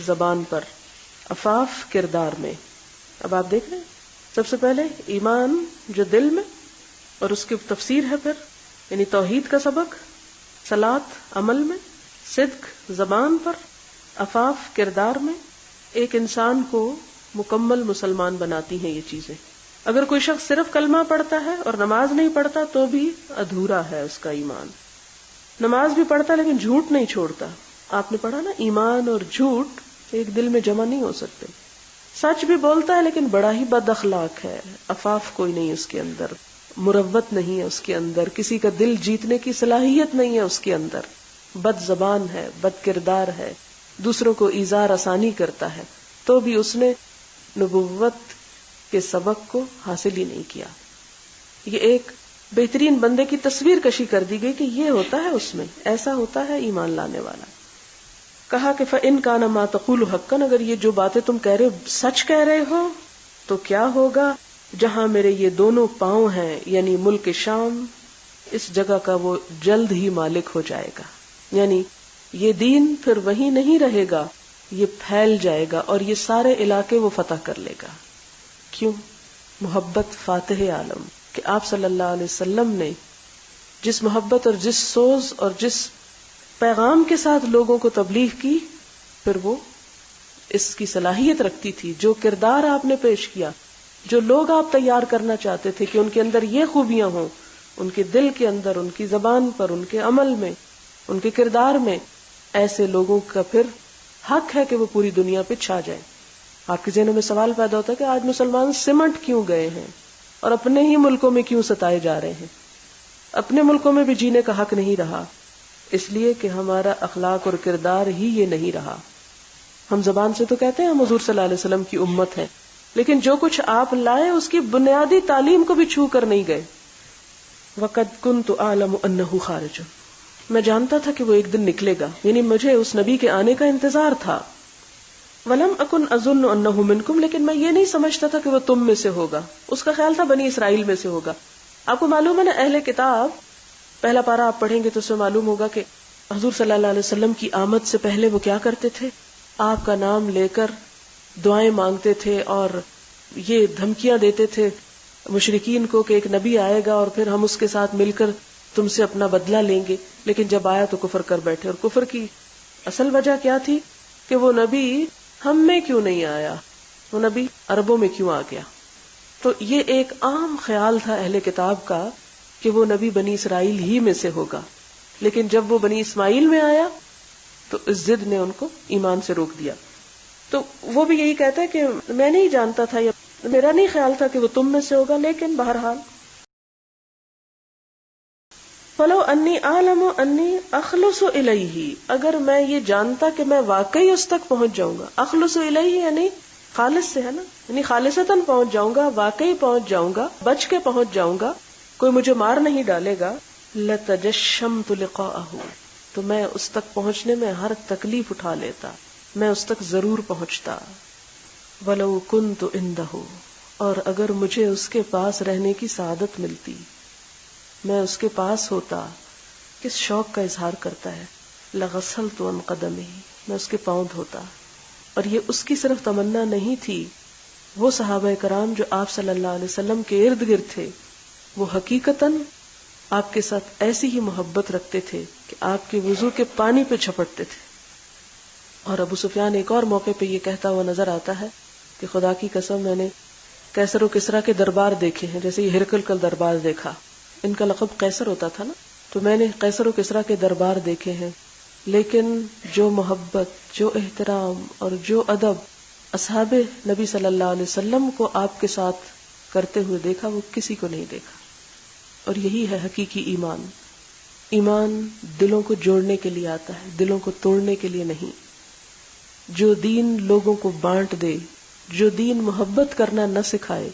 زبان پر، عفاف کردار میں. اب آپ دیکھ رہے ہیں سب سے پہلے ایمان جو دل میں، اور اس کی تفسیر ہے پھر یعنی توحید کا سبق، صلاۃ عمل میں، صدق زبان پر، عفاف کردار میں. ایک انسان کو مکمل مسلمان بناتی ہیں یہ چیزیں. اگر کوئی شخص صرف کلمہ پڑھتا ہے اور نماز نہیں پڑھتا تو بھی ادھورا ہے اس کا ایمان. نماز بھی پڑھتا لیکن جھوٹ نہیں چھوڑتا. آپ نے پڑھا نا، ایمان اور جھوٹ ایک دل میں جمع نہیں ہو سکتے. سچ بھی بولتا ہے لیکن بڑا ہی بد اخلاق ہے، عفاف کوئی نہیں اس کے اندر، مروت نہیں ہے اس کے اندر، کسی کا دل جیتنے کی صلاحیت نہیں ہے اس کے اندر، بد زبان ہے، بد کردار ہے، دوسروں کو ایذا رسانی کرتا ہے، تو بھی اس نے نبوت کے سبق کو حاصل ہی نہیں کیا. یہ ایک بہترین بندے کی تصویر کشی کر دی گئی کہ یہ ہوتا ہے، اس میں ایسا ہوتا ہے ایمان لانے والا. کہا کہ فَإِن كَانَ مَا تَقُولُ حَقًّا، اگر یہ جو باتیں تم کہہ رہے ہو سچ کہہ رہے ہو تو کیا ہوگا جہاں میرے یہ دونوں پاؤں ہیں، یعنی ملک شام، اس جگہ کا وہ جلد ہی مالک ہو جائے گا. یعنی یہ دین پھر وہیں نہیں رہے گا، یہ پھیل جائے گا اور یہ سارے علاقے وہ فتح کر لے گا. کیوں؟ محبت فاتح عالم کہ آپ صلی اللہ علیہ وسلم نے جس محبت اور جس سوز اور جس پیغام کے ساتھ لوگوں کو تبلیغ کی، پھر وہ اس کی صلاحیت رکھتی تھی. جو کردار آپ نے پیش کیا، جو لوگ آپ تیار کرنا چاہتے تھے کہ ان کے اندر یہ خوبیاں ہوں، ان کے دل کے اندر، ان کی زبان پر، ان کے عمل میں، ان کے کردار میں، ایسے لوگوں کا پھر حق ہے کہ وہ پوری دنیا پہ چھا جائیں. آپ کے ذہنوں میں سوال پیدا ہوتا ہے کہ آج مسلمان سمٹ کیوں گئے ہیں اور اپنے ہی ملکوں میں کیوں ستائے جا رہے ہیں؟ اپنے ملکوں میں بھی جینے کا حق نہیں رہا، اس لیے کہ ہمارا اخلاق اور کردار ہی یہ نہیں رہا. ہم زبان سے تو کہتے ہیں ہم حضور صلی اللہ علیہ وسلم کی امت ہیں، لیکن جو کچھ آپ لائے اس کی بنیادی تعلیم کو بھی چھو کر نہیں گئے. وَقَدْ كُنْتُ أَعْلَمُ أَنَّهُ خَارِجٌ، میں جانتا تھا کہ وہ ایک دن نکلے گا، یعنی مجھے اس نبی کے آنے کا انتظار تھا. وَلَمْ أَكُنْ أَظُنُّ أَنَّهُ مِنْكُمْ، لیکن میں یہ نہیں سمجھتا تھا کہ وہ تم میں سے ہوگا. اس کا خیال تھا بنی اسرائیل میں سے ہوگا. آپ کو معلوم ہے نا، اہل کتاب پہلا پارہ آپ پڑھیں گے تو اس میں معلوم ہوگا کہ حضور صلی اللہ علیہ وسلم کی آمد سے پہلے وہ کیا کرتے تھے؟ آپ کا نام لے کر دعائیں مانگتے تھے اور یہ دھمکیاں دیتے تھے مشرکین کو کہ ایک نبی آئے گا اور پھر ہم اس کے ساتھ مل کر تم سے اپنا بدلہ لیں گے. لیکن جب آیا تو کفر کر بیٹھے. اور کفر کی اصل وجہ کیا تھی کہ وہ نبی ہم میں کیوں نہیں آیا، وہ نبی عربوں میں کیوں آ گیا. تو یہ ایک عام خیال تھا اہل کتاب کا کہ وہ نبی بنی اسرائیل ہی میں سے ہوگا. لیکن جب وہ بنی اسماعیل میں آیا تو اس ضد نے ان کو ایمان سے روک دیا. تو وہ بھی یہی کہتا ہے کہ میں نہیں جانتا تھا یا میرا نہیں خیال تھا کہ وہ تم میں سے ہوگا. لیکن بہرحال فَلَوْ أَنِّي أَعْلَمُ أَنِّي أَخْلُصُ إِلَيْهِ، اگر میں یہ جانتا کہ میں واقعی اس تک پہنچ جاؤں گا. اخلص الیہ یعنی خالص سے ہے نا، یعنی خالصتاً پہنچ جاؤں گا، واقعی پہنچ جاؤں گا، بچ کے پہنچ جاؤں گا، کوئی مجھے مار نہیں ڈالے گا. لَتَجَشَّمْتُ لِقَاءَهُ، تو میں اس تک پہنچنے میں ہر تکلیف اٹھا لیتا، میں اس تک ضرور پہنچتا. وَلَوْ كُنْتُ عِنْدَهُ، اور اگر مجھے اس کے پاس رہنے کی سعادت ملتی، میں اس کے پاس ہوتا. کس شوق کا اظہار کرتا ہے، لَغَسَلْتُ عَنْ قَدَمِهِ، میں اس کے پاؤں دھوتا. اور یہ اس کی صرف تمنا نہیں تھی، وہ صحابہ کرام جو آپ صلی اللہ علیہ وسلم کے ارد گرد تھے وہ حقیقتاً آپ کے ساتھ ایسی ہی محبت رکھتے تھے کہ آپ کے وضو کے پانی پہ چھپٹتے تھے. اور ابو سفیان ایک اور موقع پہ یہ کہتا ہوا نظر آتا ہے کہ خدا کی قسم میں نے قیصر و کسریٰ کے دربار دیکھے ہیں، جیسے یہ ہرقل کا دربار دیکھا، ان کا لقب قیصر ہوتا تھا نا، تو میں نے قیصر و کسریٰ کے دربار دیکھے ہیں، لیکن جو محبت، جو احترام اور جو ادب اصحاب نبی صلی اللہ علیہ وسلم کو آپ کے ساتھ کرتے ہوئے دیکھا، وہ کسی کو نہیں دیکھا. اور یہی ہے حقیقی ایمان. ایمان دلوں کو جوڑنے کے لیے آتا ہے، دلوں کو توڑنے کے لیے نہیں. جو دین لوگوں کو بانٹ دے، جو دین محبت کرنا نہ سکھائے،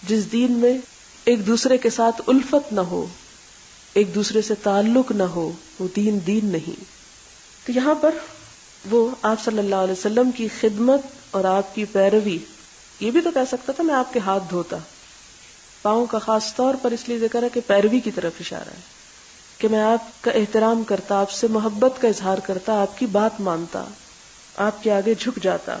جس دین میں ایک دوسرے کے ساتھ الفت نہ ہو، ایک دوسرے سے تعلق نہ ہو، وہ دین دین نہیں. تو یہاں پر وہ آپ صلی اللہ علیہ وسلم کی خدمت اور آپ کی پیروی. یہ بھی تو کہہ سکتا تھا میں آپ کے ہاتھ دھوتا. پاؤں کا خاص طور پر اس لیے ذکر ہے کہ پیروی کی طرف اشارہ ہے کہ میں آپ کا احترام کرتا، آپ سے محبت کا اظہار کرتا، آپ کی بات مانتا، آپ کے آگے جھک جاتا.